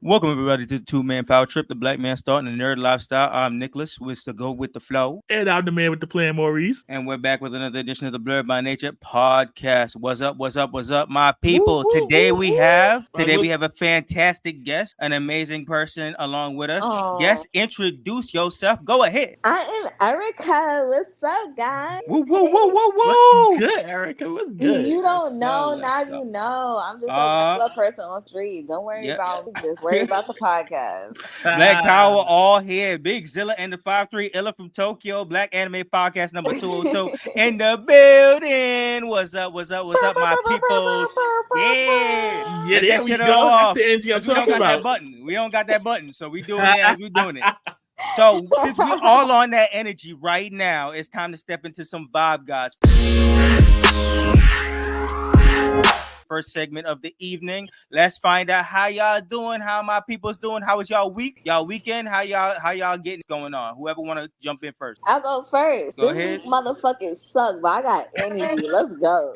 Welcome everybody to the Two-Man Power Trip, the Black Man Starting a Nerd Lifestyle. I'm Nicholas, with the Go With The Flow. And I'm the man with the plan, Maurice. And we're back with another edition of the Blerd By Nature Podcast. What's up, my people? Today we have a fantastic guest, an amazing person along with us. Guest, introduce yourself. Go ahead. I am Erica. What's up, guys? Woo. What's good, Erica? What's good? If you don't know, now you know. I'm just a regular person on street. Don't worry about me. Just worry about the podcast. Black Power all here. Big Zilla and the 5'3" Illa from Tokyo. Black Anime Podcast number 202 in the building. What's up, my peoples? Yeah, there we go. That's the energy I'm talking about. We don't got that button, so we doing it as we doing it. So since we're all on that energy right now, it's time to step into some vibe, guys. First segment of the evening. Let's find out how y'all doing, how my people's doing. How was y'all week? Y'all weekend? How y'all getting going on? Whoever want to jump in first. I'll go first. Go this ahead. week motherfucking sucked, but I got energy. Let's go.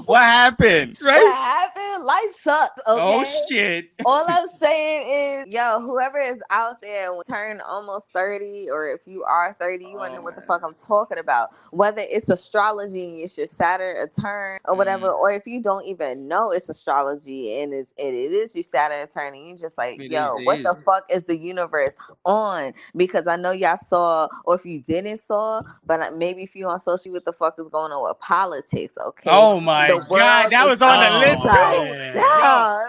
What happened? Right? What happened? Life sucks. Okay? Oh shit. All I'm saying is, whoever is out there turn almost 30, or if you are 30, you wanna know what the fuck I'm talking about. Whether it's astrology, it's your Saturn a turn or whatever, or if you don't even know it's astrology and it is your Saturn turn, and you just like, what the fuck is the universe on? Because I know y'all saw, or if you didn't saw, but maybe if you on social, what the fuck is going on with politics? Okay. Oh my god, that was on the list too. Yeah.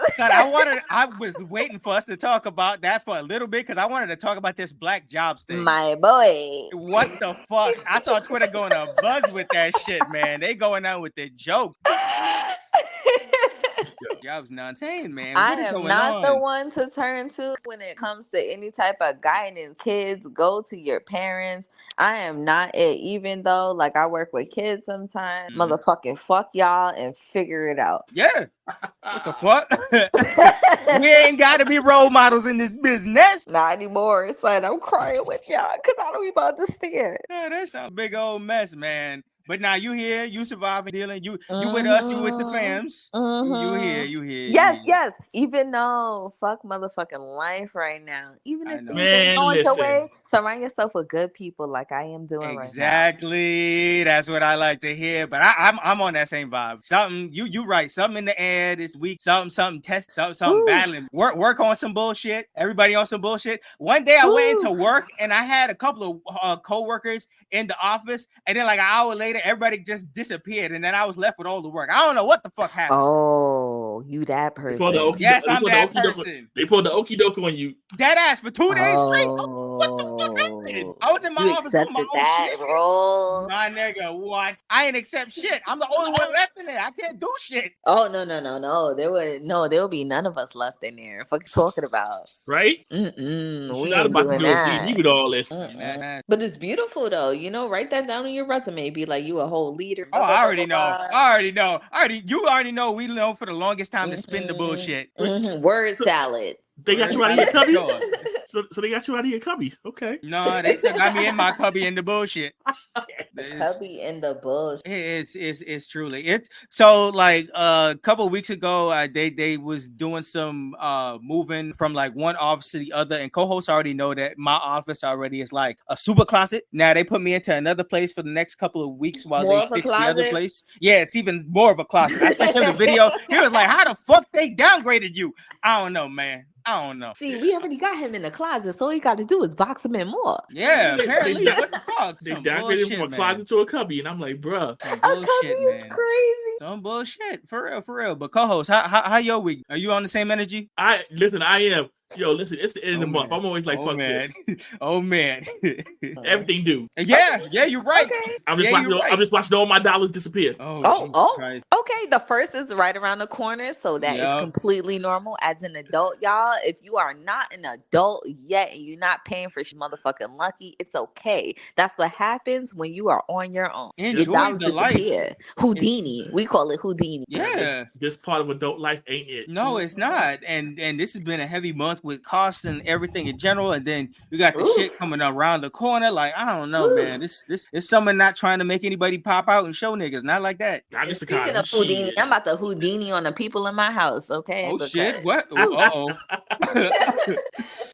I was waiting for us to talk about that for a little bit because I wanted to talk about this black jobs thing. My boy. What the fuck? I saw Twitter going to buzz with that shit, man. They going out with the joke. Jobs nonsense, man. I am not the one to turn to when it comes to any type of guidance. Kids, go to your parents. I am not it, even though like I work with kids sometimes. Motherfucking fuck y'all and figure it out. Yeah. What the fuck? We ain't got to be role models in this business. Not anymore. It's like I'm crying with y'all because I don't even understand. Yeah, that's a big old mess, man. But now you here, you surviving, dealing. You with us, you with the fams. You here. Yes. Even though fuck motherfucking life right now. Even if things ain't going your way, surround yourself with good people like I am doing right now. Exactly. That's what I like to hear. But I'm on that same vibe. Something you right. Something in the air this week. Something test. Something battling. Work on some bullshit. Everybody on some bullshit. One day I went into work and I had a couple of co-workers in the office, and then like an hour later, everybody just disappeared, and then I was left with all the work. I don't know what the fuck happened. Oh, you that person? Yes, I'm that person. They pulled the okie doke on you. Dead ass for 2 days straight. What the fuck happened? I was in my office doing my own shit. Role. My nigga, what? I ain't accept shit. I'm the only one left in there. I can't do shit. Oh no. There would be none of us left in there. Fuck you talking about? Right? We not ain't about doing to that. you with all this. But it's beautiful though. Write that down on your resume. Be like, you a whole leader. Oh, I already know. You already know. We know for the longest time to spin the bullshit. Word salad. They got you out of your cubby. So they got you out of your cubby. Okay. No, they still got me in my cubby in the bullshit. Cubby in the bullshit. It's truly it. So like a couple of weeks ago, they was doing some moving from like one office to the other, and co-hosts already know that my office already is like a super closet. Now they put me into another place for the next couple of weeks while they fix the other place. Yeah, it's even more of a closet. I sent him the video. He was like, "How the fuck they downgraded you?" I don't know, man. I don't know. See, we already got him in the closet, so all you got to do is box him in more. Yeah, apparently. What the fuck? They downgraded him from a closet to a cubby, and I'm like, bruh. A cubby is crazy. Some bullshit. For real. But co-host, how your week? Are you on the same energy? I am. Yo, listen, it's the end of the month. I'm always like, fuck man. this. Oh, man. Everything due. Yeah, you're right. Okay. I'm just watching all my dollars disappear. Oh. Okay, the first is right around the corner, so that is completely normal as an adult, y'all. If you are not an adult yet and you're not paying for motherfucking lucky, it's okay. That's what happens when you are on your own. Your dollars disappear. Houdini. We call it Houdini. Yeah. This part of adult life ain't it. No, it's not. And this has been a heavy month month with costs and everything in general, and then you got the shit coming around the corner. Like, I don't know, man. This is someone not trying to make anybody pop out and show niggas. Not like that. Speaking of Houdini, I'm about to Houdini on the people in my house. Okay. Oh shit! What? Oh.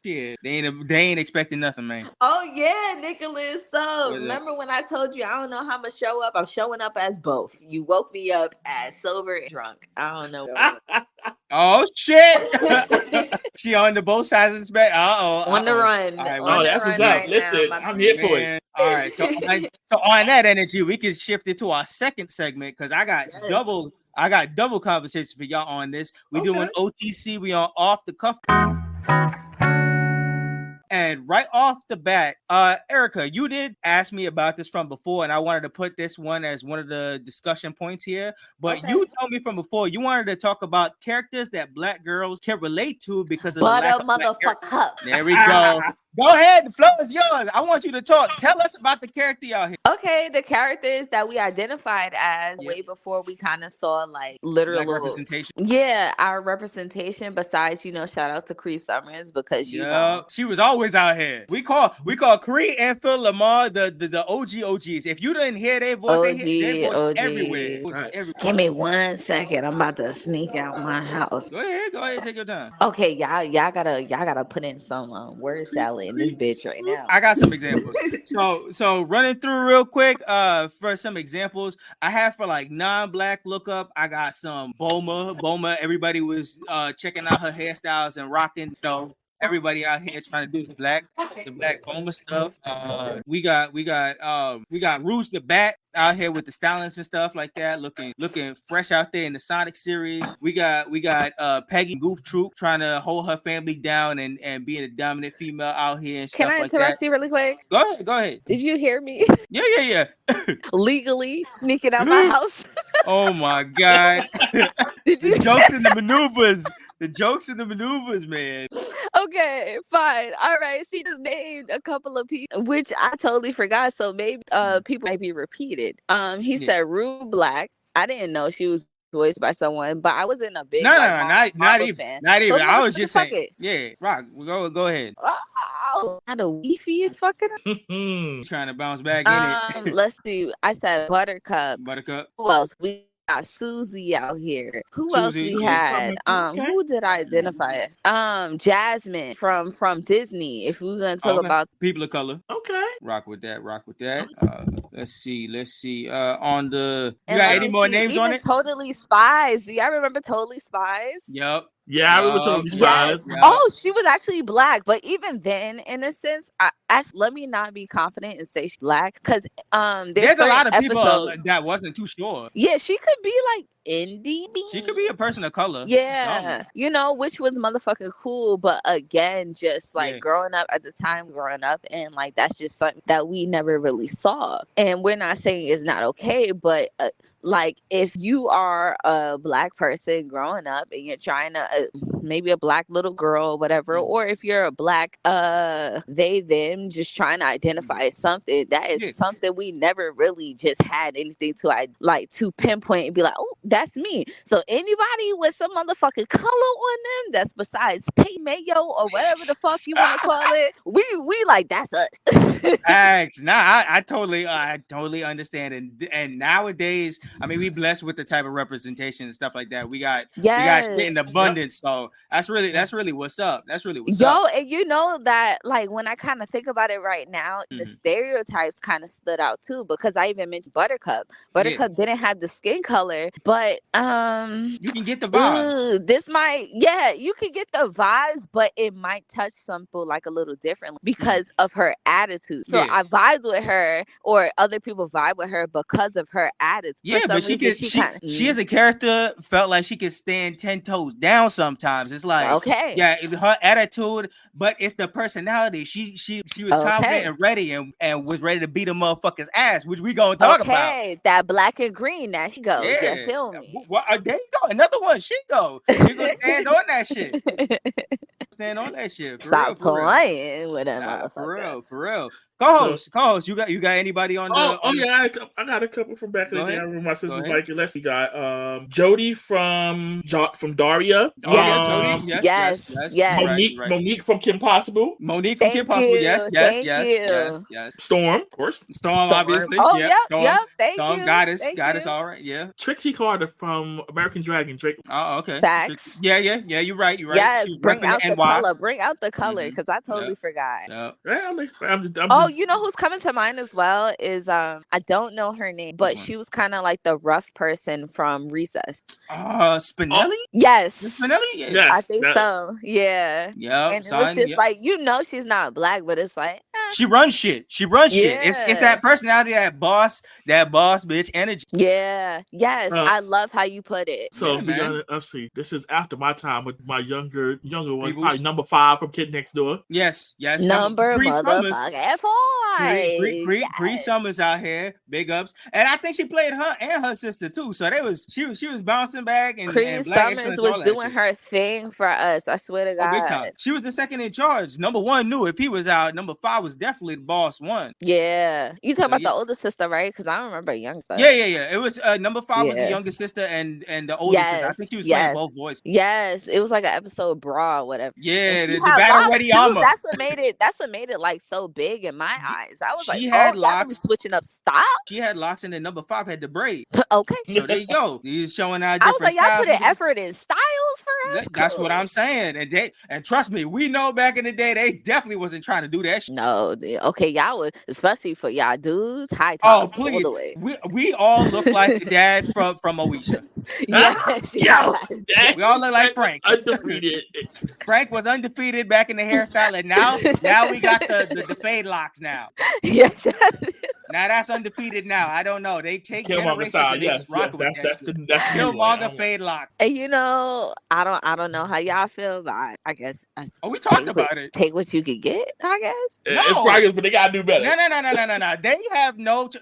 Shit. They ain't expecting nothing, man. Oh yeah, Nicholas. So remember when I told you I don't know how I'm gonna show up? I'm showing up as both. You woke me up as sober and drunk. I don't know. Oh shit! She on the both sides of the spectrum. On the run. Right, that's what's up. Listen, I'm here for it. All right. So on that energy, we can shift it to our second segment because I got double conversation for y'all on this. We doing OTC. We on off the cuff. And right off the bat, Erica, you did ask me about this from before, and I wanted to put this one as one of the discussion points here. But you told me from before you wanted to talk about characters that Black girls can relate to because of the motherfucker. There we go. Go ahead, the floor is yours. I want you to talk. Tell us about the character y'all here. Okay, the characters that we identified as way before we kind of saw like literal representation. Yeah, our representation. Besides, shout out to Cree Summers because she was always out here. We call Cree and Phil Lamar the OGs. If you didn't hear their voice, they voice everywhere. Right. Give me 1 second. I'm about to sneak out my house. Go ahead, take your time. Okay, y'all gotta put in some word salad in this bitch right now. I got some examples. so running through real quick for some examples I have for like non-Black lookup. I got some Boma. Everybody was checking out her hairstyles and rocking, everybody out here trying to do the black Boma stuff. We got Rouge the Bat out here with the stylings and stuff like that, looking fresh out there in the Sonic series. We got Peggy Goof Troop trying to hold her family down and being a dominant female out here and stuff like that. Can I interrupt you really quick? Go ahead. Did you hear me? Yeah. Legally sneaking out my house. Oh my God. Did you? The jokes and the maneuvers. The jokes and the maneuvers, man. Okay, fine. All right. She just named a couple of people, which I totally forgot. So maybe people might be repeated. He said Rue Black. I didn't know she was voiced by someone, but I wasn't a big not even fan. Not even. So I was just saying. It. Yeah, Rock. Go ahead. Oh, not a Weefy is fucking trying to bounce back in it. Let's see. I said Buttercup. Who else? We got Susie out here. Who else we had? Who did I identify as? Jasmine from Disney. If we're gonna talk about people of color. Okay. Rock with that. Let's see. On the you got any more names on it? Totally Spies. Do y'all remember Totally Spies? Yep. Yeah, I remember Totally Spies. Yes. Oh, she was actually Black, but even then, in a sense, let me not be confident and say she's Black because there's a lot of people that wasn't too sure. Yeah, she could be like indie. She could be a person of color. Yeah, which was motherfucking cool. But again, just like growing up, and like that's just something that we never really saw. And we're not saying it's not okay, but like if you are a Black person growing up and you're trying to maybe a Black little girl or whatever, or if you're a Black they them just trying to identify something, that is something we never really just had anything to pinpoint and be like, oh, that's me. So anybody with some motherfucking color on them that's besides paint mayo or whatever the fuck you want to call it, we like that's us. Thanks. Nah, I totally understand. And nowadays, I mean, we blessed with the type of representation and stuff like that. We got shit in abundance. So that's really what's up. That's really what's up. And you know that like when I kind of think about it right now, the stereotypes kind of stood out too, because I even mentioned Buttercup. Buttercup didn't have the skin color, but you can get the vibes. You can get the vibes, but it might touch some people like a little differently because of her attitude. So I vibe with her, or other people vibe with her because of her attitude. Yeah, but she as a character felt like she could stand 10 toes down sometimes. It's like her attitude, but it's the personality. She was confident and ready and was ready to beat a motherfucker's ass, which we gonna talk about. That black and green, there she goes. Yeah, feel me. Well, there you go. Another one. She gonna stand on that shit. Stand on that shit. Stop playing with that motherfucker. For real. Co-host. You got anybody on the? Yeah, I got a couple from back in the day. I remember my sisters like it. Let's see, got Jody from Daria. Yes. Monique from Kim Possible. Yes. Storm, of course. Storm, obviously. Oh, yep. Thank Storm, you. Goddess, all right. Yeah. Trixie Carter from American Dragon. Drake. Oh, okay. Facts. Yeah. You're right. Yes. Bring out the color. Bring out the color, because I totally forgot. Yeah. You know who's coming to mind as well is I don't know her name, but she was kind of like the rough person from Recess. Spinelli? Yes. Spinelli? Yes. I think so. Yeah. Yeah. And it was just like, she's not black, but it's like she runs shit. It's that personality, that boss bitch energy. Yeah. Yes. I love how you put it. So let's see. This is after my time with my younger one, probably number 5 from Kid Next Door. Yes. Number motherfucking 4. Bree Summers out here, big ups, and I think she played her and her sister too. So she was bouncing back, and Bree Summers was doing her thing for us. I swear to God, big time. She was the second in charge. Number 1 knew if he was out. Number 5 was definitely the boss one. Yeah, you talking about the older sister, right? Because I don't remember young sister. Yeah. It was number 5 was the younger sister, and the older sister. I think she was playing both voices. Yes, it was like an episode bra or whatever. Yeah, the battle ready armor. That's what made it like so big in my eyes. I was she like, had locks. Switching up style. She had locks, and then number 5 had the braid. Okay, so there you go. He's showing out. I was like, y'all put an effort in styles for us. That's what I'm saying, and trust me, we know back in the day they definitely wasn't trying to do that shit. No, okay, y'all was, especially for y'all dudes, high tops. Oh please, all the way. We all look like the dad from Moesha. We all look like Frank. Undefeated. Frank was undefeated back in the hairstyle, and now we got the fade locks now. Yes. Now that's undefeated. Now I don't know. They take Killmonger style. Yes, that's Killmonger fade lock. And I don't know how y'all feel, but I guess we talked about it. Take what you could get. I guess. It's progress, but they gotta do better. No. They have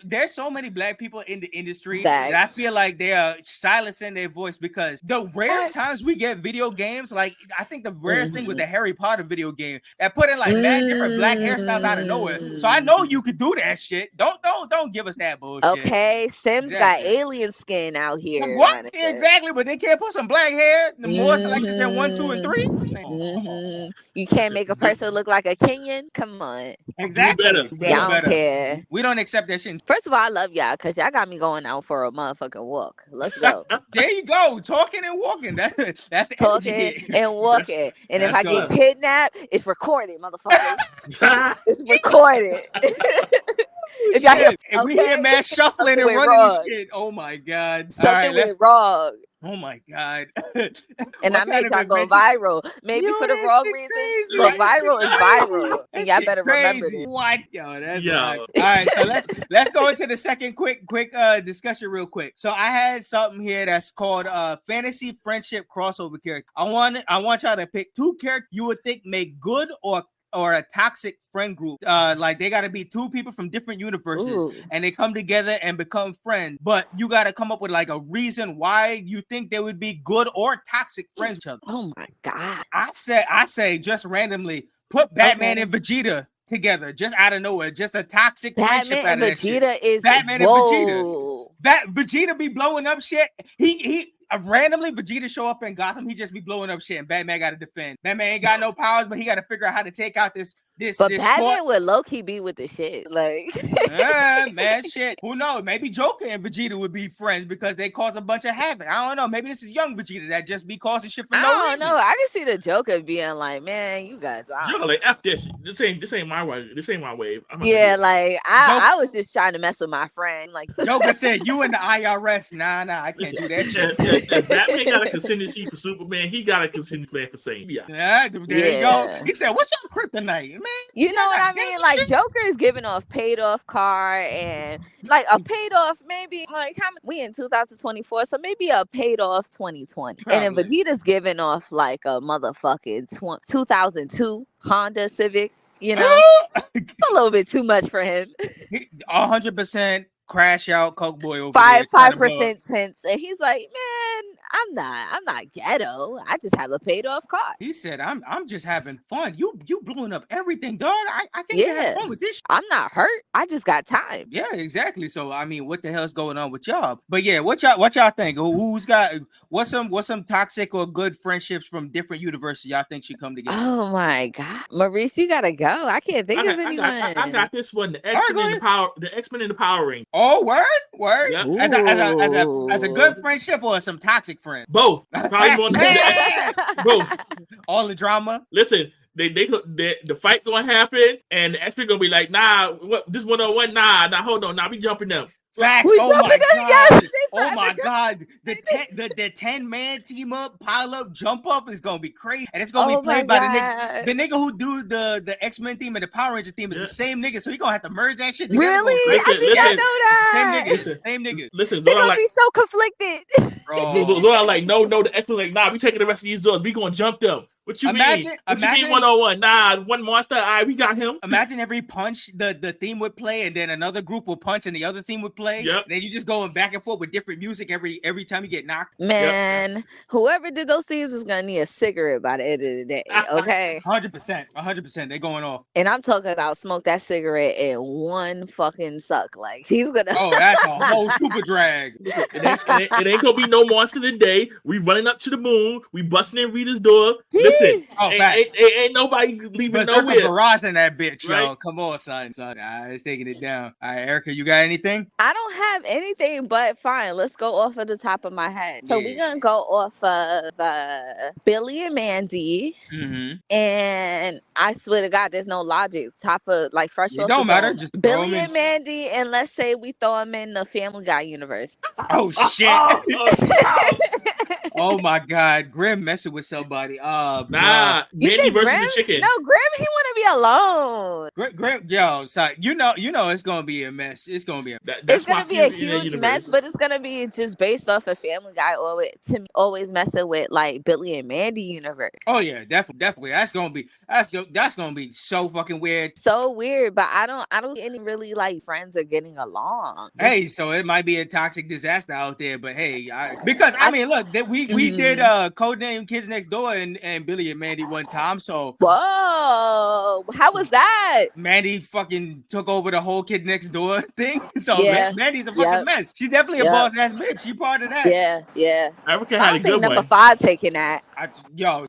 there's so many black people in the industry that I feel like they are silencing their voice, because the rare times we get video games, like I think the rarest thing was the Harry Potter video game that put in like mad different black hairstyles out of nowhere. So I know you could do that shit. Don't give us that bullshit. Okay, Sims got alien skin out here. What exactly? But they can't put some black hair. The more selections than 1, 2, and 3. You can't make a person look like a Kenyan. Come on. Exactly. Y'all don't care. We don't accept that shit. First of all, I love y'all because y'all got me going out for a motherfucking walk. Let's go. There you go. Talking and walking. That's the talking and walking. And if I get kidnapped, it's recorded, motherfucker. It's recorded. If y'all hear, and we hear mass shuffling and running and shit. Oh my God. Something went wrong. Oh my God. And I made y'all go viral. Maybe for the wrong reasons. But viral is viral. And y'all better remember this. What? Yo, that's right. All right, so let's go into the second quick discussion real quick. So I had something here that's called fantasy friendship crossover character. I want y'all to pick 2 characters you would think make good or a toxic friend group. Like they got to be 2 people from different universes, and they come together and become friends. But you got to come up with like a reason why you think they would be good or toxic friends with each other. Oh my God! I say just randomly put Batman and Vegeta together, just out of nowhere, just a toxic friendship. Batman and Vegeta is Batman and Vegeta. That Vegeta be blowing up shit. He randomly Vegeta show up in Gotham, he just be blowing up shit, and Batman got to defend. Batman ain't got no powers, but he got to figure out how to take out this. But Batman would low-key be with the shit, like man, shit. Who knows? Maybe Joker and Vegeta would be friends because they cause a bunch of havoc. I don't know. Maybe this is young Vegeta that just be causing shit for no reason. I don't know. I can see the Joker being like, man, you guys. Joker, like F this. This ain't my way. This ain't my wave. Like I was just trying to mess with my friend. Like Joker said, you in the IRS? Nah, I can't do that shit. If Batman got a contingency for Superman, he got a contingency plan for Satan. Yeah, there you go. He said, what's your kryptonite, man? You know what I mean? Like Joker is giving off paid off car and like a paid off maybe like we in 2024, so maybe a paid off 2020. Probably. And then Vegeta's giving off like a motherfucking 2002 Honda Civic. You know, it's a little bit too much for him. 100% crash out Coke boy over 5% tense, and he's like, man, I'm not ghetto. I just have a paid off car. He said, I'm just having fun. You blowing up everything, dog. I can't even have fun with this shit. I'm not hurt. I just got time. Yeah, exactly. So I mean, what the hell's going on with y'all? But yeah, what y'all think? What's some toxic or good friendships from different universes y'all think should come together? Oh my God, Maurice, you gotta go. I can't think of anyone. I got this one. The X-Men in the Power Ring. Oh, word. Yep. As a good friendship or some toxic friend? Both. Both. All the drama. Listen. The fight gonna happen, and the X-Men gonna be like, nah, what this 1-on-1, nah, hold on, nah, we jumping them. Facts. Oh my God. Oh my God. The 10-man team up, pile up, jump up is gonna be crazy. And it's gonna be played by the nigga who do the X-Men theme and the Power Ranger theme is the same nigga. So he gonna have to merge that shit together. Really? I know that. Same nigga. Listen, they're gonna be so conflicted. Laura like, no, the X-Men like, nah, we taking the rest of these doors. We gonna jump them. What you mean? What you mean 1-on-1? Nah, one monster. All right, we got him. Imagine every punch the theme would play, and then another group will punch, and the other theme would play. Yep. And then you just going back and forth with different music every time you get knocked. Man, whoever did those themes is gonna need a cigarette by the end of the day. Okay. 100%. They're going off. And I'm talking about smoke that cigarette in one fucking suck. Like he's gonna. Oh, that's a whole super drag. Listen, it ain't gonna be no monster today. We running up to the moon. We busting in Rita's door. Listen, ain't nobody leaving nowhere. Garage in that bitch, right? Yo. Come on, son. It's taking it down. All right, Erica, you got anything? I don't have anything, but fine. Let's go off of the top of my head. So we're gonna go off of Billy and Mandy, and I swear to God, there's no logic. Top of like fresh. It don't matter. Just Billy and Mandy, and let's say we throw them in the Family Guy universe. Oh shit! Oh my God, Grim messing with somebody. Nah, Mandy versus the chicken. No, Grim, he want to be alone. Grim, yo, so you know, it's gonna be a mess. It's gonna be it's gonna be a huge mess, but it's gonna be just based off of Family Guy. Always messing with like Billy and Mandy universe. Oh yeah, definitely. That's gonna be so fucking weird. So weird, but I don't see any really like friends are getting along. Hey, so it might be a toxic disaster out there, but hey, I mean, look, we did Codename Kids Next Door and Billy and Mandy one time. So whoa, how was that? Mandy fucking took over the whole Kid Next Door thing. So Mandy's a fucking mess. She's definitely a boss ass bitch. She part of that. Yeah. Erica had a good one. Number 5 taking that.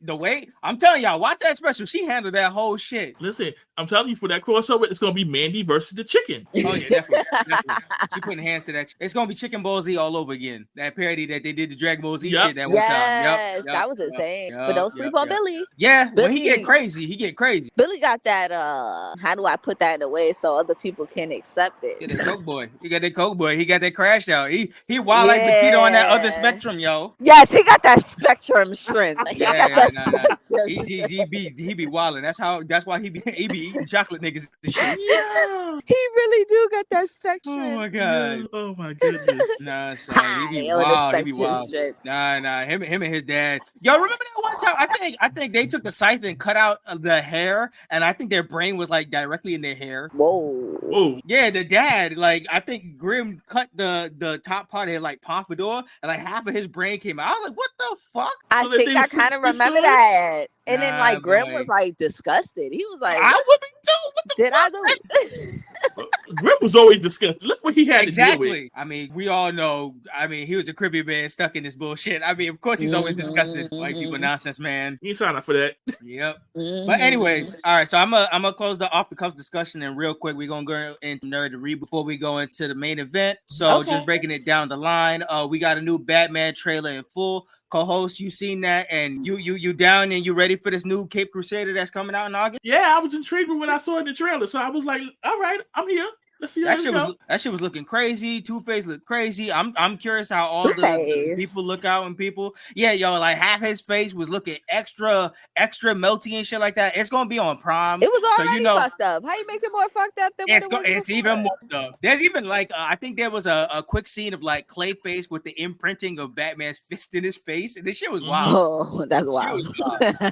The way I'm telling y'all, watch that special. She handled that whole shit. Listen, I'm telling you, for that crossover, it's gonna be Mandy versus the chicken. Oh yeah, definitely. She putting hands to that. It's gonna be Chicken Ball Z all over again. That parody that they did the Dragon Ball Z shit that one time. Yes, that was insane. But don't sleep on Billy. Yeah, when he get crazy. Billy got that. How do I put that in a way so other people can accept it? He got that Coke boy. He got that crash out. He wild like the kid on that other spectrum, yo. Yes, he got that spectrum strength. He be wilding. That's why he be eating chocolate niggas and shit. Yeah. He really do got that spectrum. Oh my God. Oh my goodness. Nah, son. He be wild. He be wild. Nah. Him and his dad. Yo, remember that one time? I think they took the scythe and cut out the hair, and I think their brain was like directly in their hair. Whoa. Yeah, the dad, like I think Grim cut the top part of like Pompadour, and like half of his brain came out. I was like, what the fuck? I think I kind of remember that. And then like Grim was like disgusted. He was like, I would be too. What the did fuck? I do? Grim was always disgusted. Look what he had to deal with. I mean, we all know. I mean, he was a creepy man stuck in this bullshit. I mean, of course, he's always disgusted. White people nonsense, man. You signed up for that. Yep. But anyways, all right. So I'm gonna close the off the cuff discussion, and real quick, we're gonna go into nerd to read before we go into the main event. So just breaking it down the line. We got a new Batman trailer in full. Co-host, you seen that, and you down and you ready for this new Cape Crusader that's coming out in August? Yeah, I was intrigued when I saw it in the trailer, so I was like, all right, I'm here. Let's see that shit was looking crazy. Two-Face looked crazy. I'm curious how all the people look out and people. Yeah, yo, like half his face was looking extra melty and shit like that. It's gonna be on Prime. It was already fucked up. How you make it more fucked up than it's even more though. There's even like I think there was a quick scene of like Clayface with the imprinting of Batman's fist in his face, and this shit was wild. Oh, that's wild. It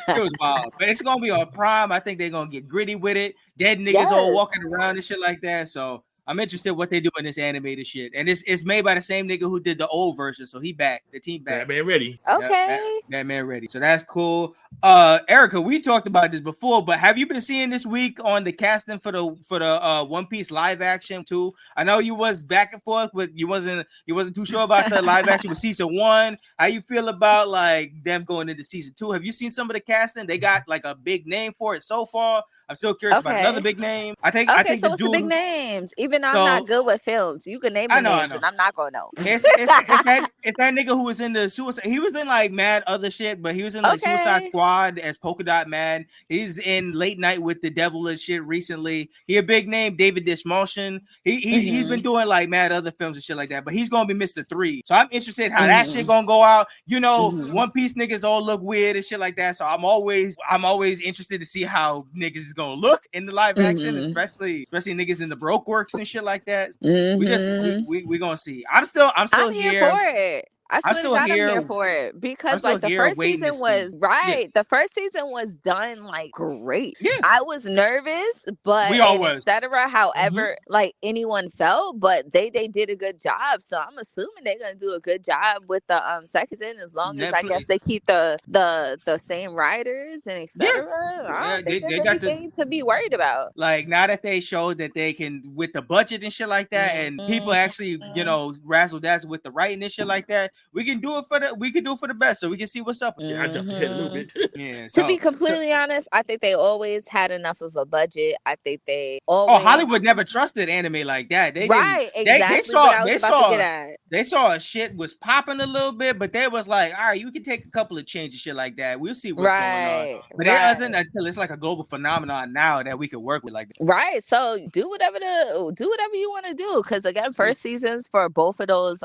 was wild. But it's gonna be on Prime. I think they're gonna get gritty with it. Dead niggas all walking around and shit like that. So I'm interested in what they do in this animated shit. And it's made by the same nigga who did the old version, so he back. The team back. Batman ready. Okay. Batman ready. So that's cool. Erica, we talked about this before, but have you been seeing this week on the casting for the One Piece live action too? I know you was back and forth, but you wasn't too sure about the live action with season 1. How you feel about like them going into season 2? Have you seen some of the casting? They got like a big name for it so far. I'm still curious about another big name. I think so the what's the big names? Even though I'm not good with films, you can name the names and I'm not gonna know. It's that nigga who was in the Suicide. He was in like mad other shit, but he was in like Suicide Squad as Polka Dot Man. He's in Late Night with the Devil and shit recently. He a big name, David Dishmotion. He's been doing like mad other films and shit like that, but he's gonna be Mr. 3. So I'm interested in how that shit gonna go out. You know, One Piece niggas all look weird and shit like that. So I'm always interested to see how niggas is gonna look in the live action, especially niggas in the broke works and shit like that. We gonna see. I'm still here for it. I'm here for it because like the first season was the first season was done like great. Yeah. I was nervous, but etc. However, like anyone felt, but they did a good job. So I'm assuming they're gonna do a good job with the second season as long as I guess they keep the same writers and etc. I don't think there's anything to be worried about. Like now that they showed that they can with the budget and shit like that, and people actually razzle dazzle with the writing and shit like that. We can do it for the best, so we can see what's up. Yeah, I jumped ahead a little bit. To be completely honest, I think they always had enough of a budget. I think they always. Hollywood never trusted anime like that. They saw a shit was popping a little bit, but they was like, all right, you can take a couple of changes, shit like that. We'll see what's going on. But it doesn't until it's like a global phenomenon now that we can work with like that. Right. So do whatever you want to do, because again, first seasons for both of those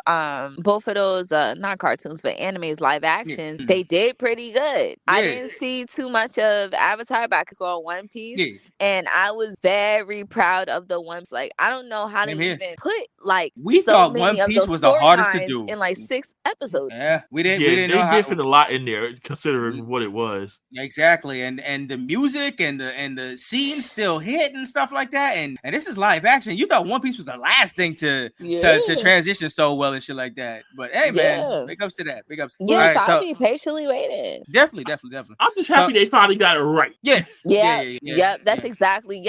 not cartoons but animes live actions, they did pretty good. I didn't see too much of Avatar, but I could go on One Piece, and I was very proud of the ones. Like I don't know how to even put like we thought One Piece was the hardest to do in like 6 episodes. Yeah, we didn't know they differed a lot in there considering what it was. Exactly, and the music and the scenes still hit and stuff like that. And this is live action. You thought One Piece was the last thing to transition so well and shit like that. But hey, man, big ups to that. Big ups. Yes, I'll be patiently waiting. Definitely. I'm just happy they finally got it right. Yep. That's exactly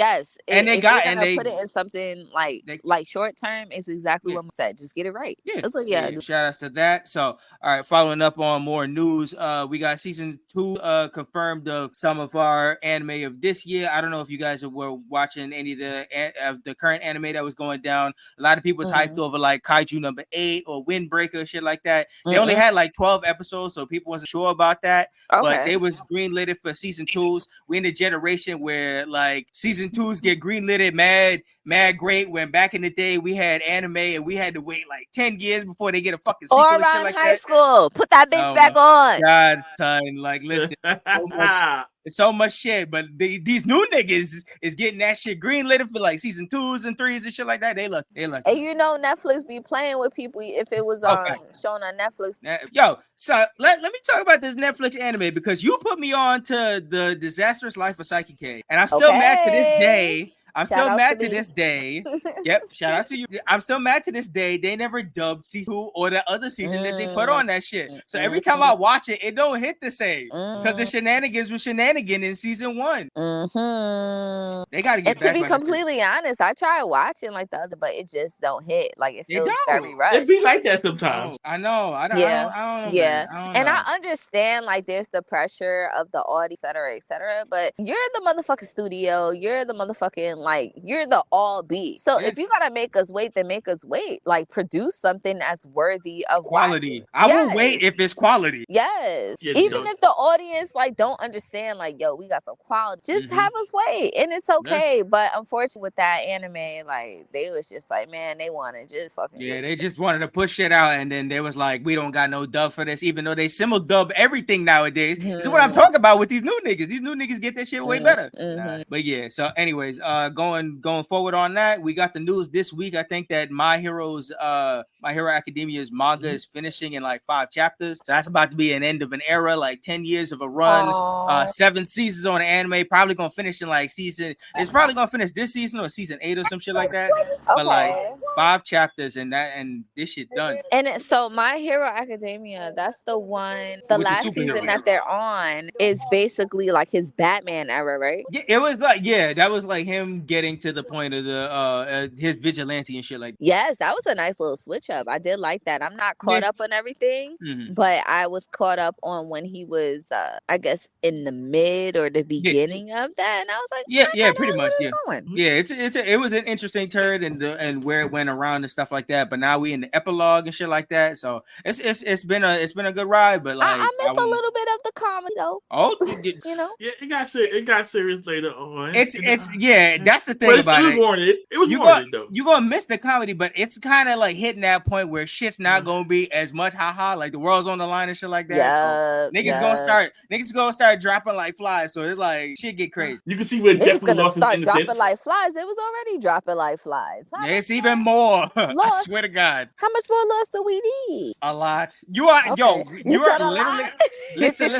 And they put it in something like short term. It's exactly what I said. Just get it right. That's what. Shout outs to that. So, all right, following up on more news, we got season 2 confirmed of some of our anime of this year. I don't know if you guys were watching any of the current anime that was going down. A lot of people was hyped over like Kaiju number 8 or Windbreaker, shit like that. They only had like 12 episodes, so people wasn't sure about that. But they was greenlit for season 2s. We in a generation where like season 2s get greenlit mad great, when back in the day we had anime and we had to wait like 10 years before they get a fucking sequel. Or around high school. Put that bitch back on. God, son, like listen, so much shit, but these new niggas is getting that shit greenlit for like season 2s and 3s and shit like that. They look. And Netflix be playing with people if it was shown on Netflix. Yo, so let me talk about this Netflix anime, because you put me on to the Disastrous Life of Psyche K, and I'm still mad to this day. Yep, shout out to you. I'm still mad to this day. They never dubbed season 2 or the other season that they put on that shit. So every time I watch it, it don't hit the same, because the shenanigans was shenanigan in season 1. They gotta get back. To be completely honest, I tried watching like the other, but it just don't hit. Like it feels very rushed. It be like that sometimes. I know. I don't know. And I understand like there's the pressure of the audience, etc. But you're the motherfucking studio. You're the motherfucking you're the all B. So if you gotta make us wait, then make us wait. Like produce something as worthy of quality. I will wait if it's quality. Yes. Even if the audience don't understand, we got some quality. Just have us wait, and it's okay. But unfortunately, with that anime, they was just man, they wanted just fucking. Yeah, they just wanted to push it out, and then they was like, we don't got no dub for this, even though they simul dub everything nowadays. This is what I'm talking about with these new niggas. These new niggas get that shit way better. But yeah. So, anyways, going forward on that, we got the news this week. I think that My Hero Academia's manga is finishing in like 5 chapters. So that's about to be an end of an era, like 10 years of a run. 7 seasons on an anime, probably gonna finish in like it's probably gonna finish this season or season 8 or some shit like that. Okay. But like 5 chapters and this shit done. And so My Hero Academia, that's the one, the last season that they're on is basically like his Batman era, right? Yeah, it was like, that was like him getting to the point of the his vigilante and shit like that. Yes, that was a nice little switch up. I did like that. I'm not caught up on everything, but I was caught up on when he was I guess in the mid or the beginning of that, and I was like, pretty much, it was an interesting turn and where it went around and stuff like that. But now we in the epilogue and shit like that, so it's been a good ride. But like I miss a little bit of the comedy though. You know, it got serious later on. That's the thing about it. It was warranted though. You're gonna miss the comedy, but it's kind of like hitting that point where shit's not gonna be as much haha, like the world's on the line and shit like that. So niggas gonna start dropping like flies. So it's like shit get crazy. You can see where niggas gonna start dropping like flies. It was already dropping like flies. It's even more. I swear to God. How much more loss do we need? A lot. You are literally listen.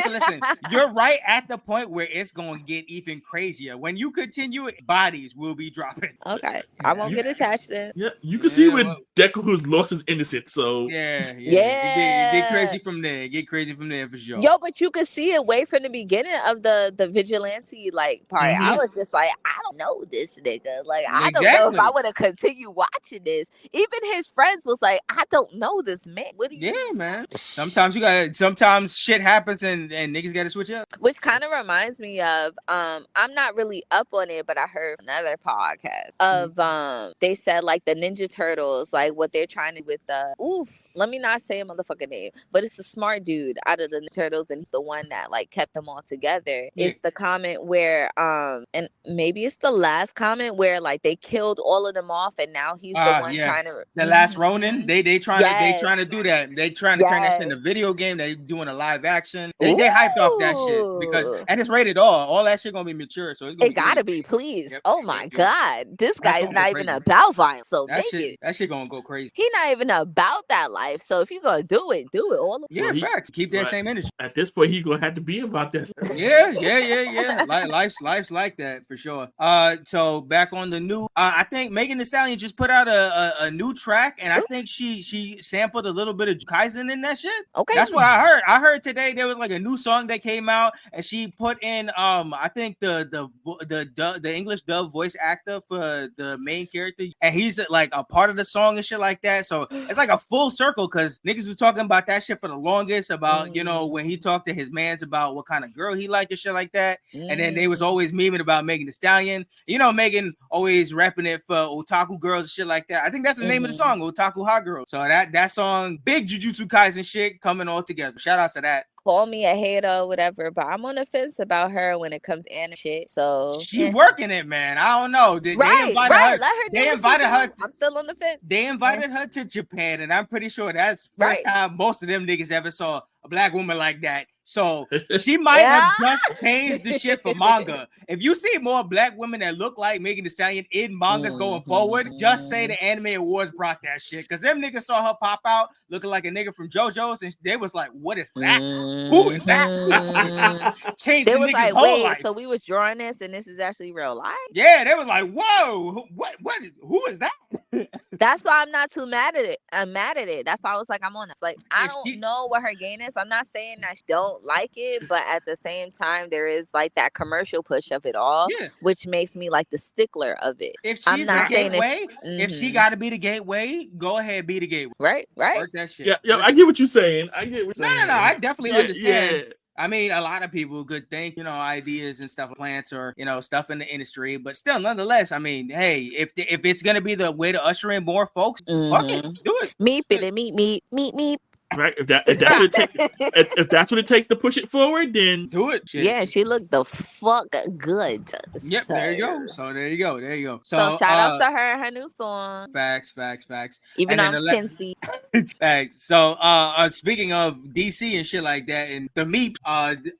You're right at the point where it's gonna get even crazier. When you continue it, bodies will be dropping. Okay. I won't get attached then. Yeah, you can see when Deku's lost his innocence. So get crazy from there. Get crazy from there for sure. Yo, but you could see it way from the beginning of the vigilante like part. I was just like, I don't know this nigga. Like, I don't know if I would have continued watching this. Even his friends was like, I don't know this man. What do you? Yeah, man. Sometimes shit happens and niggas got to switch up. Which kind of reminds me of I'm not really up on it, but I heard another podcast of they said like the Ninja Turtles, like what they're trying to with let me not say a motherfucking name, but it's a smart dude out of the Ninja Turtles, and he's the one that like kept them all together. Yeah. It's the comment where and maybe it's the last comment where like they killed all of them off, and now he's the one trying to the last Ronin. They trying to do that. They trying to turn that shit into a video game. They doing a live action. They hyped off that shit because and it's rated R. All that shit gonna be mature, so it gotta be, please. Yep. Oh my god, this guy is not even about violence. So that shit gonna go crazy. He not even about that life. So if you gonna do it all. Yeah, facts. Keep that same energy. At this point, he gonna have to be about that. Yeah. Life's like that for sure. So back on the new, I think Megan Thee Stallion just put out a new track, and I think she sampled a little bit of Kaizen in that shit. Okay, that's what I heard. I heard today there was like a new song that came out, and she put in I think the English dub voice actor for the main character, and he's like a part of the song and shit like that. So it's like a full circle because niggas was talking about that shit for the longest about when he talked to his mans about what kind of girl he liked and shit like that, and then they was always memeing about Megan Thee Stallion. Megan always rapping it for otaku girls and shit like that. I think that's the name of the song, Otaku Hot Girl. So that song, big Jujutsu Kaisen shit coming all together. Shout outs to that. Call me a hater or whatever, but I'm on the fence about her when it comes to anime shit. So she's working it, man. I don't know. They invited her. They invited her. I'm still on the fence. They invited her to Japan, and I'm pretty sure that's first time most of them niggas ever saw a black woman like that. So she might have just changed the shit for manga. If you see more black women that look like Megan Thee Stallion in mangas going forward, just say the Anime Awards brought that shit. Because them niggas saw her pop out looking like a nigga from JoJo's, and they was like, what is that? Who is that? Changed they the was nigga's like, whole wait, life. so we was drawing this and this is actually real life? Yeah, they was like, whoa, who is that? That's why I'm not too mad at it. I'm mad at it. That's why I was like, I'm on this. Like, I don't know what her gain is. I'm not saying that she don't like it, but at the same time, there is like that commercial push of it all, which makes me like the stickler of it. If she's the gateway, if she got to be the gateway, go ahead, be the gateway. Right. Work that shit. Yeah, I get what you're saying. No, I definitely understand. Yeah. I mean, a lot of people could think, ideas and stuff, plants or, stuff in the industry, but still, nonetheless, I mean, hey, if it's going to be the way to usher in more folks, fuck it, do it. Meep it and meep. Right? If that's what it takes, if that's what it takes to push it forward, then do it. Shit. Yeah, she looked the fuck good. Yep, So. there you go. So there you go. So shout out to her and her new song. Facts. Even and though I'm chintzy. Facts. So speaking of DC and shit like that, and the Meep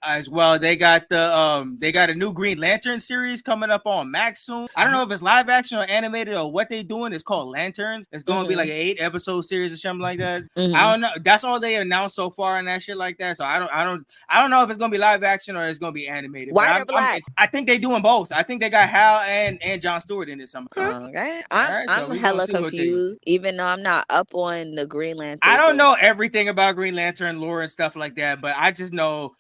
as well, they got a new Green Lantern series coming up on Max soon. I don't know if it's live action or animated or what they doing. It's called Lanterns. It's going to be like an 8-episode series or something like that. I don't know. That's all they announced so far and that shit like that. So I don't know if it's gonna be live action or it's gonna be animated. White or black? I think they doing both. I think they got Hal and Jon Stewart in it somehow. Okay. I'm hella confused, even though I'm not up on the Green Lantern. I don't know everything about Green Lantern lore and stuff like that, but I just know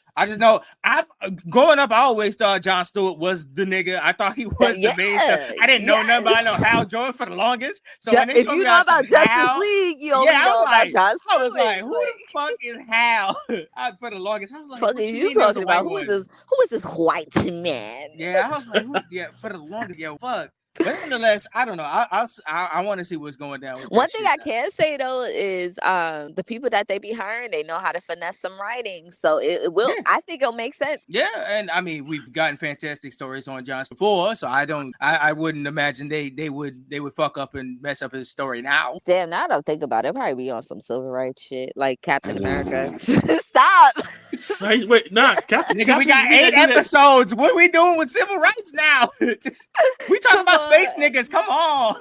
growing up, I always thought Jon Stewart was the nigga. I thought he was the main stuff. I didn't know nothing about Hal Jordan for the longest. So when they if you know about Justice League, you only know about Jon Stewart. I was like, who the fuck is Hal? For the longest, I was like, fuck are you talking about? Who is this white man? Yeah, I was like, for the longest, fuck. But nonetheless, I don't know. I want to see what's going down. With One thing I can say though is the people that they be hiring, they know how to finesse some writing, so it will. Yeah. I think it'll make sense. Yeah, and I mean we've gotten fantastic stories on Jon before, so I wouldn't imagine they would fuck up and mess up his story now. Damn, now I don't think about it. It'll probably be on some civil rights shit like Captain America. Stop. Wait, Captain. Nigga, we got 8 episodes. What are we doing with civil rights now? We talking about space niggas. Come on.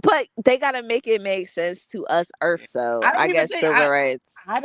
But they gotta make it make sense to us Earth. So I guess civil rights. I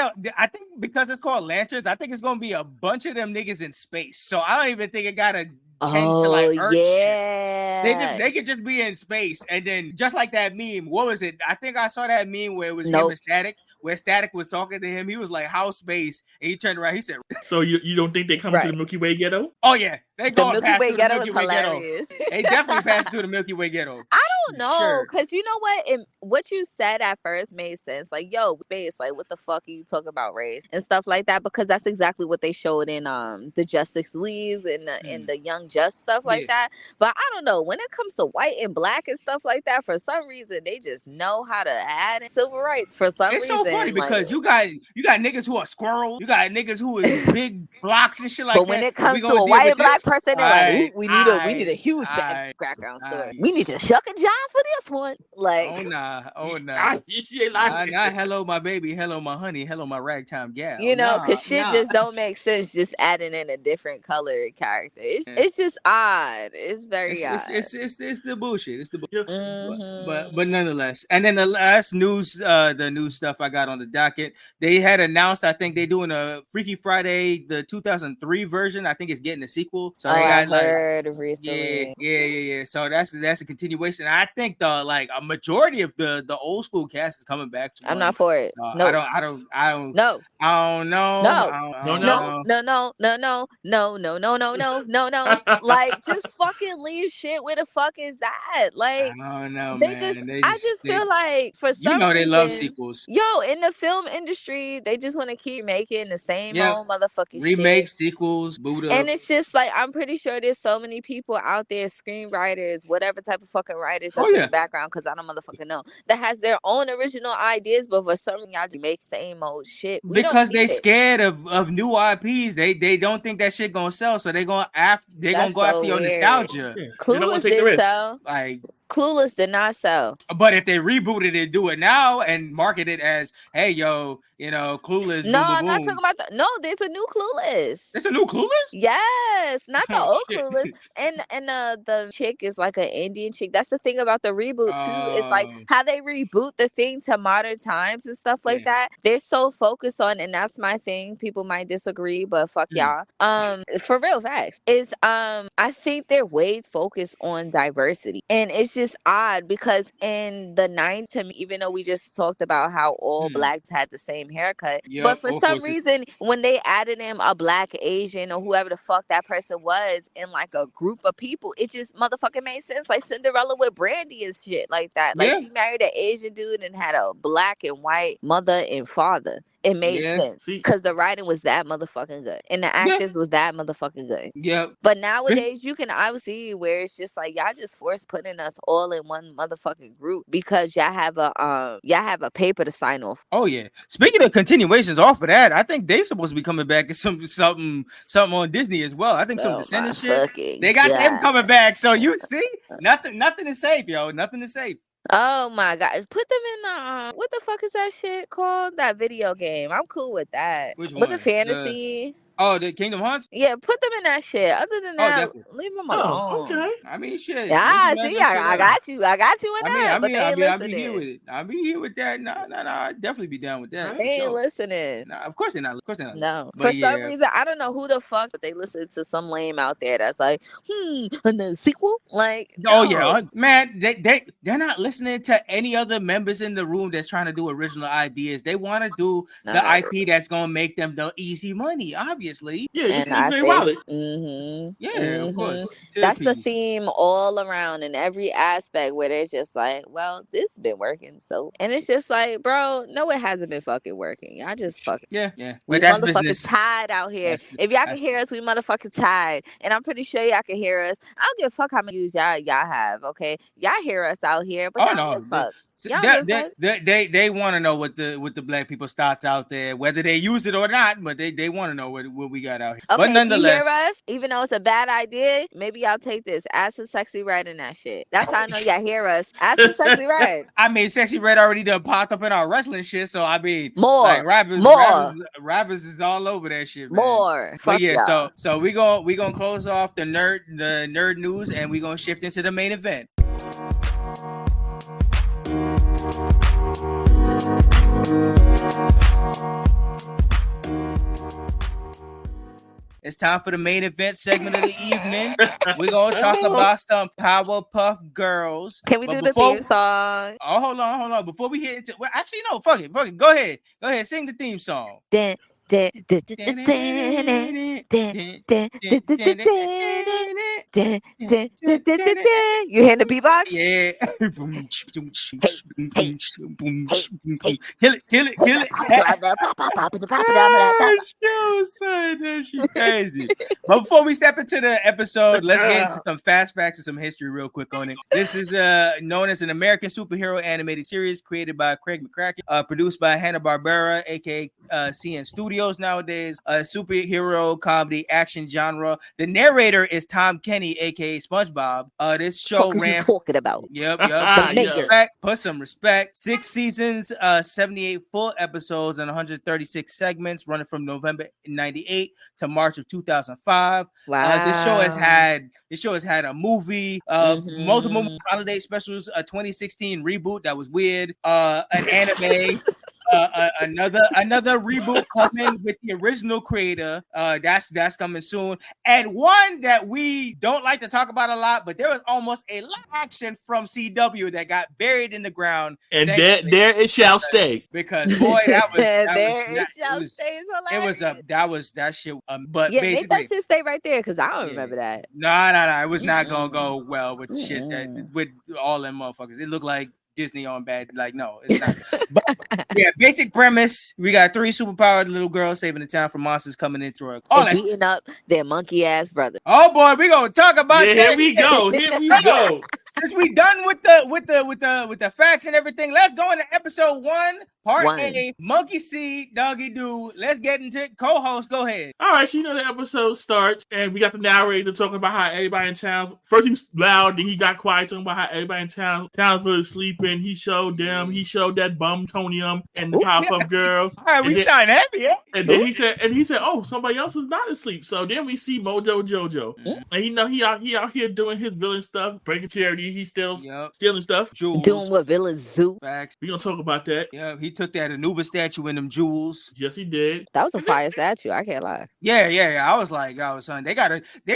think because it's called Lanterns, I think it's gonna be a bunch of them niggas in space. So I don't even think it gotta tend to like Earth shit. They could just be in space, and then just like that meme. What was it? I think I saw that meme where it was him and Static. Where Static was talking to him, he was like, "How space?" And he turned around. He said, "So you don't think they come to the Milky Way ghetto?" Oh yeah, they go the Milky Way ghetto is hilarious. They definitely passed through the Milky Way ghetto. I don't know, because you know what? What you said at first made sense. Like, yo, space. Like, what the fuck are you talking about race and stuff like that? Because that's exactly what they showed in the Justice Leagues and the Young Just stuff like that. But I don't know, when it comes to white and black and stuff like that, for some reason they just know how to add in civil rights. For some reason, it's so funny because you got niggas who are squirrels, you got niggas who is big blocks and shit like that. But when it comes to a white and black person, they're like, we need a huge background story. We need to Shuck and John for this one. Like, oh nah. Hello my baby, hello my honey, hello my ragtime gal. You know, because shit just don't make sense. Just adding in a different colored character. It's just odd. It's very odd. It's the bullshit. It's the bullshit. But nonetheless, and then the last news, the new stuff I got on the docket. They had announced, I think they're doing a Freaky Friday, the 2003 version. I think it's getting a sequel. So they got heard recently. Yeah. So that's a continuation. I think a majority of the old school cast is coming back. I'm not for it. No, I don't. No. I don't know. No. Like, just fucking leave shit. Where the fuck is that? Like, I don't know, I just feel like for some reason, they love sequels. Yo, in the film industry, they just want to keep making the same old motherfucking remake, shit. sequels, Buddha. And it's just like, I'm pretty sure there's so many people out there, screenwriters, whatever type of fucking writers that's in the background, because I don't motherfucking know, that has their own original ideas, but for some reason, y'all just make same old shit. Because they scared of new IPs. They don't think that shit gonna sell, so they're gonna go after your nostalgia. Yeah. Clueless did sell. Like, Clueless did not sell. But if they rebooted it, do it now and market it as, hey, yo, Clueless. No, I'm not talking about that. No, there's a new Clueless. There's a new Clueless? Yes, not the old Clueless. And the chick is like an Indian chick. That's the thing about the reboot too. It's like how they reboot the thing to modern times and stuff like that. They're so focused on, and that's my thing. People might disagree, but fuck y'all. For real facts is I think they're way focused on diversity, and it's just odd because in the 90s, to me, even though we just talked about how all blacks had the same haircut, but for some reason when they added in a black Asian or whoever the fuck that person was in like a group of people, it just motherfucking made sense. Like Cinderella with Brandy and shit like that. Like she married an Asian dude and had a black and white mother and father, it made sense because the writing was that motherfucking good and the actors was that motherfucking good. Yep. But nowadays you can obviously see where it's just like y'all just force putting us all in one motherfucking group because y'all have a paper to sign off. Oh yeah. Speaking of continuations off of that, I think they supposed to be coming back as something on Disney as well. I think some Descendants shit. They got them coming back. So you see, nothing is safe, yo. Nothing is safe. Oh my god! Put them in the what the fuck is that shit called? That video game. I'm cool with that. Which one? With the fantasy. The Kingdom Hearts? Yeah, put them in that shit. Other than that, leave them alone. Oh, okay. I mean, shit. Yeah, see, I got you. I got you in that. But they ain't listening. I'll be here with that. No. I'd definitely be down with that. They ain't listening. Nah, of course they're not. No. For some reason, I don't know who the fuck, but they listen to some lame out there that's like, and the sequel? Like, oh, yeah. Man, they're not listening to any other members in the room that's trying to do original ideas. They want to do the IP that's going to make them the easy money, obviously. Yeah, of course. That's the theme all around in every aspect where they're just like, well, this has been working. So, and it's just like, bro, no, it hasn't been fucking working. Y'all just fucking. Yeah. We motherfuckers tied out here. If y'all can hear us, we motherfucking tied. And I'm pretty sure y'all can hear us. I don't give a fuck how many views y'all have, okay? Y'all hear us out here, but y'all don't give a fuck. They want to know what the black people starts out there, whether they use it or not, but they want to know what we got out here. Okay, but nonetheless, you hear us, even though it's a bad idea, maybe y'all take this. Add some Sexy Red in that shit. That's how I know y'all hear us. Add some Sexy Red. I mean, Sexy Red already done popped up in our wrestling shit, so I mean, more, like rappers is all over that shit. Man. More, but yeah, so we gonna close off the nerd news, and we gonna shift into the main event. It's time for the main event segment of the evening. We're going to talk about some Powerpuff Girls. Can we do the theme song? Oh, hold on. Before we hit into... Well, actually, no, fuck it. Go ahead. Sing the theme song. You hear the beatbox? Yeah. Kill it. That shit crazy. But before we step into the episode, let's get into some fast facts and some history real quick on it. This is known as an American superhero animated series created by Craig McCracken, produced by Hanna-Barbera, aka CN Studios nowadays, a superhero comedy action genre. The narrator is Tom Kenny, aka SpongeBob. This show ran. Talking about. Yep. Put some respect. 6 seasons, 78 full episodes, and 136 segments, running from November 98 to March of 2005. Wow. This show has had a movie, multiple holiday specials, a 2016 reboot that was weird, an anime. Another reboot coming with the original creator. That's coming soon, and one that we don't like to talk about a lot, but there was almost a live action from CW that got buried in the ground, and there it shall stay. Because boy, that was that shit. But yeah, basically, make that shit stay right there because I don't remember that. No, it was not gonna go well with shit that with all them motherfuckers. It looked like Disney on bad, like no, it's not. But yeah, basic premise: we got 3 superpowered little girls saving the town from monsters coming into her, beating up their monkey ass brother. Oh boy, we gonna talk about that. Here we go. Since we done with the facts and everything, let's go into episode 1, part A. Monkey See, Doggy Do. Let's get into it. Co-host, go ahead. All right, so the episode starts, and we got the narrator talking about how everybody in town. First he was loud, then he got quiet, talking about how everybody in town's was sleeping. He showed that bum Tonium and the Powerpuff Girls. All right, we starting happy, yeah. And then he said, oh, somebody else is not asleep. So then we see Mojo Jojo, and he out here doing his villain stuff, breaking charity. He's still stealing stuff. Jewels. Doing what villains do. Facts. We gonna talk about that. Yeah, he took that Anubis statue and them jewels. Yes, he did. That was a fire statue. I can't lie. Yeah. I was son, they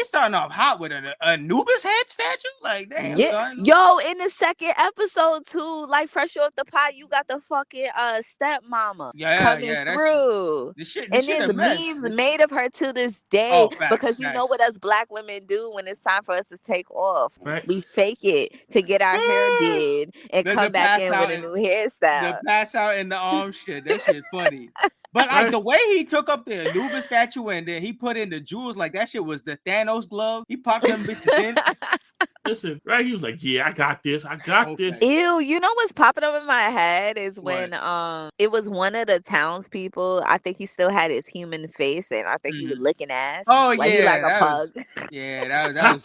starting off hot with an Anubis head statue. Like, damn, son. Yo, in the second episode too, like fresh off the pot, you got the fucking stepmama coming through. And there's memes made of her to this day because you know what us black women do when it's time for us to take off. Right. We fake it to get our hair did and come back in with a new hairstyle. The pass out in the arm shit. That shit's funny. But like the way he took up the Anubis statue and then he put in the jewels, like that shit was the Thanos glove. He popped them bitches in. Listen, right? He was like, "Yeah, I got this. I got this." Ew, you know what's popping up in my head is when it was one of the townspeople. I think he still had his human face, and I think he was licking ass. Oh like yeah, he like a pug. That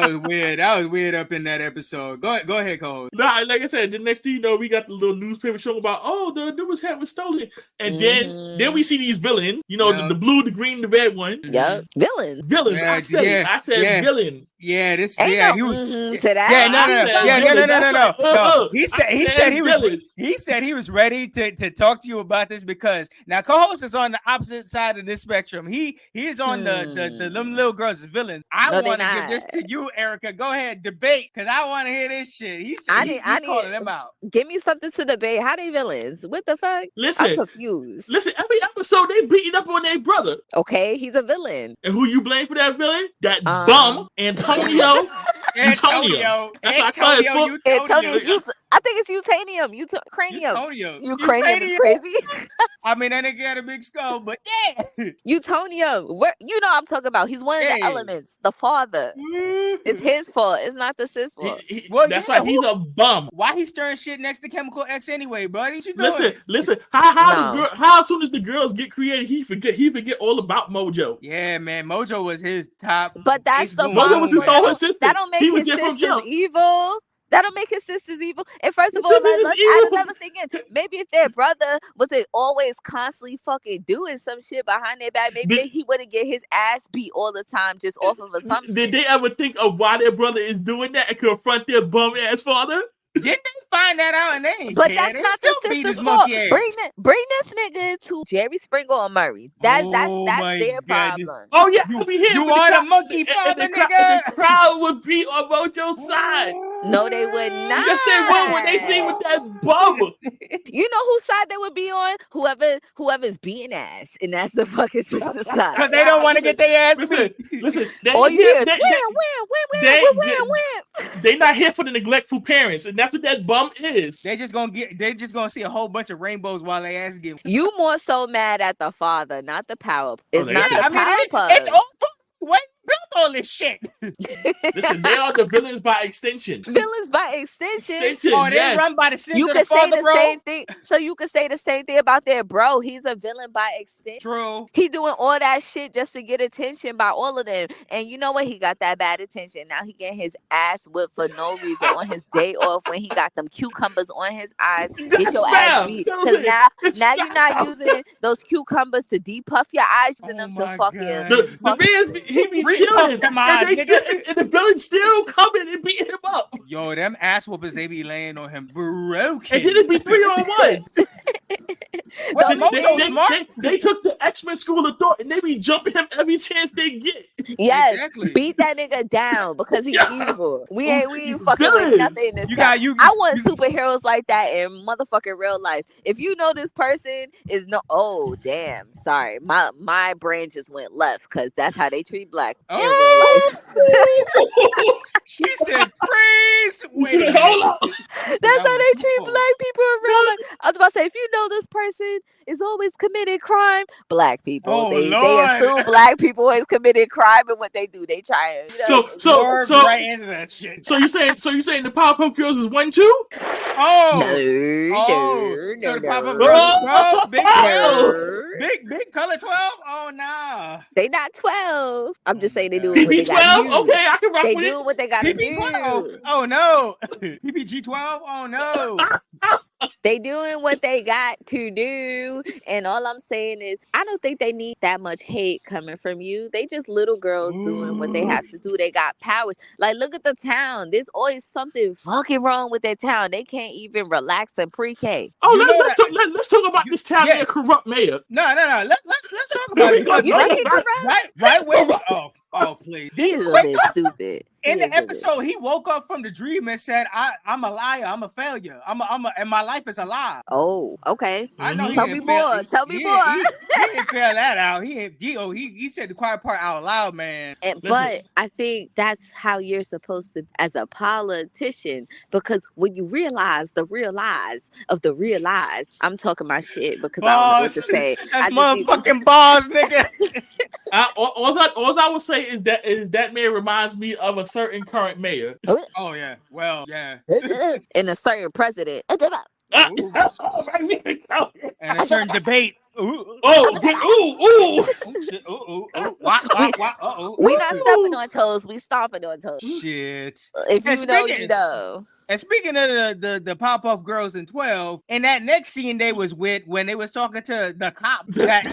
was weird. That was weird up in that episode. Go ahead, Cole. Nah, like I said, the next thing you know, we got the little newspaper show about the Anubis hat was stolen, and then we see these villains. You know, the blue, the green, the red one. Yep, villains. Villains. I said villains. Yeah, he was. To that. No. He said he was ready to talk to you about this because now co-host is on the opposite side of this spectrum. He is on the them little girls as villains. I want to give this to you, Erica. Go ahead, debate because I want to hear this shit. He's calling them out. Give me something to debate. How they villains? What the fuck? Listen, I'm confused. Listen, every episode they beating up on their brother. Okay, he's a villain. And who you blame for that villain? That bum Antonio. Antonio. I think it's Utanium. Ukrainium is crazy. I mean, that nigga had a big skull, but yeah. Utonium. You know what I'm talking about. He's one of the elements. The father. It's his fault. It's not the sis fault. That's why he's a bum. Why he stirring shit next to Chemical X anyway, buddy? Listen. How soon as the girls get created, he forget all about Mojo. Yeah, man. Mojo was his top. But that's the Mojo was his whole sister. That don't make his sisters evil. That don't make his sisters evil. And first of all, let's add another thing in. Maybe if their brother was always constantly fucking doing some shit behind their back, maybe he wouldn't get his ass beat all the time just off of assumption. Did they ever think of why their brother is doing that and confront their bum ass father? Didn't they find that out and they ain't But care. that's not the sister's fault. Bring this nigga to Jerry Springer or Murray. That's their problem. Oh yeah, you are the monkey father, nigga. The crowd would be on Mojo's side. No, they would not. Yes, they would when they see with that bum. You know whose side they would be on? Whoever's beating ass, and that's the fucking sister's side. Because they don't want to get their ass beat. Listen. Win. They not here for the neglectful parents, and that's what that bum is. They just gonna see a whole bunch of rainbows while they ass get. You more so mad at the father, not the power. It's not the Powerpuff. It's all what built all this shit. Listen, they are the villains by extension. Villains by extension. Oh, they run by the sins you of could the father, say the same thing. So you could say the same thing about their bro. He's a villain by extension. True. He doing all that shit just to get attention by all of them. And you know what? He got that bad attention. Now he getting his ass whipped for no reason on his day off when he got them cucumbers on his eyes. Get your ass beat. Because now you're not using those cucumbers to depuff your eyes, using them to fucking. The man's he be chilling. And the villains still coming and beating him up. Yo, them ass whoopers, they be laying on him broken. And then it be 3-on-1. They took the X-Men school of thought and they be jumping him every chance they get. Yes, exactly. Beat that nigga down because he's evil. We ain't fucking with nothing in this town. I want superheroes like that in motherfucking real life. If you know this person is damn, sorry, my brain just went left because that's how they treat black in real life. She said, "Freeze!" Wait, hold on. That's how they treat black people in real life. I was about to say, if you know this person is always committing crime, black people they assume black people always committed crime, and what they do, they try it. So right into that shit. So you saying the Powerpuff Girls is 1-2? No. So the Powerpuff Girls, big color 12. Oh nah, they not 12. I'm just saying they do what they got to do. Okay, I can rock with it. They do what they got to do. PPG 12. Oh no, PPG 12. Oh no. They doing what they got to do, and all I'm saying is I don't think they need that much hate coming from you. They just little girls doing what they have to do. They got powers. Like, look at the town. There's always something fucking wrong with their town. They can't even relax in pre-K. Let's talk about this town and corrupt mayor. No. Let's talk about it. You think he corrupt? Right. Oh, please. He is a bit stupid. In the episode, he woke up from the dream and said, I'm a liar. I'm a failure. And my life is a lie. Oh, okay. I know. Tell me more. Tell me more. He didn't fail that out. He said the quiet part out loud, man. But I think that's how you're supposed to, as a politician, because when you realize the real lies of the real lies, I'm talking my shit because I don't know what to say. That's motherfucking balls, nigga. All I would say is that man reminds me of a certain current mayor. Oh yeah, well yeah, and a certain president. and a certain debate. Ooh. We not stepping on toes. We stomping on toes. Shit. If you know, you know. And speaking of the Powerpuff Girls in 12, in that next scene they was with when they was talking to the cops, that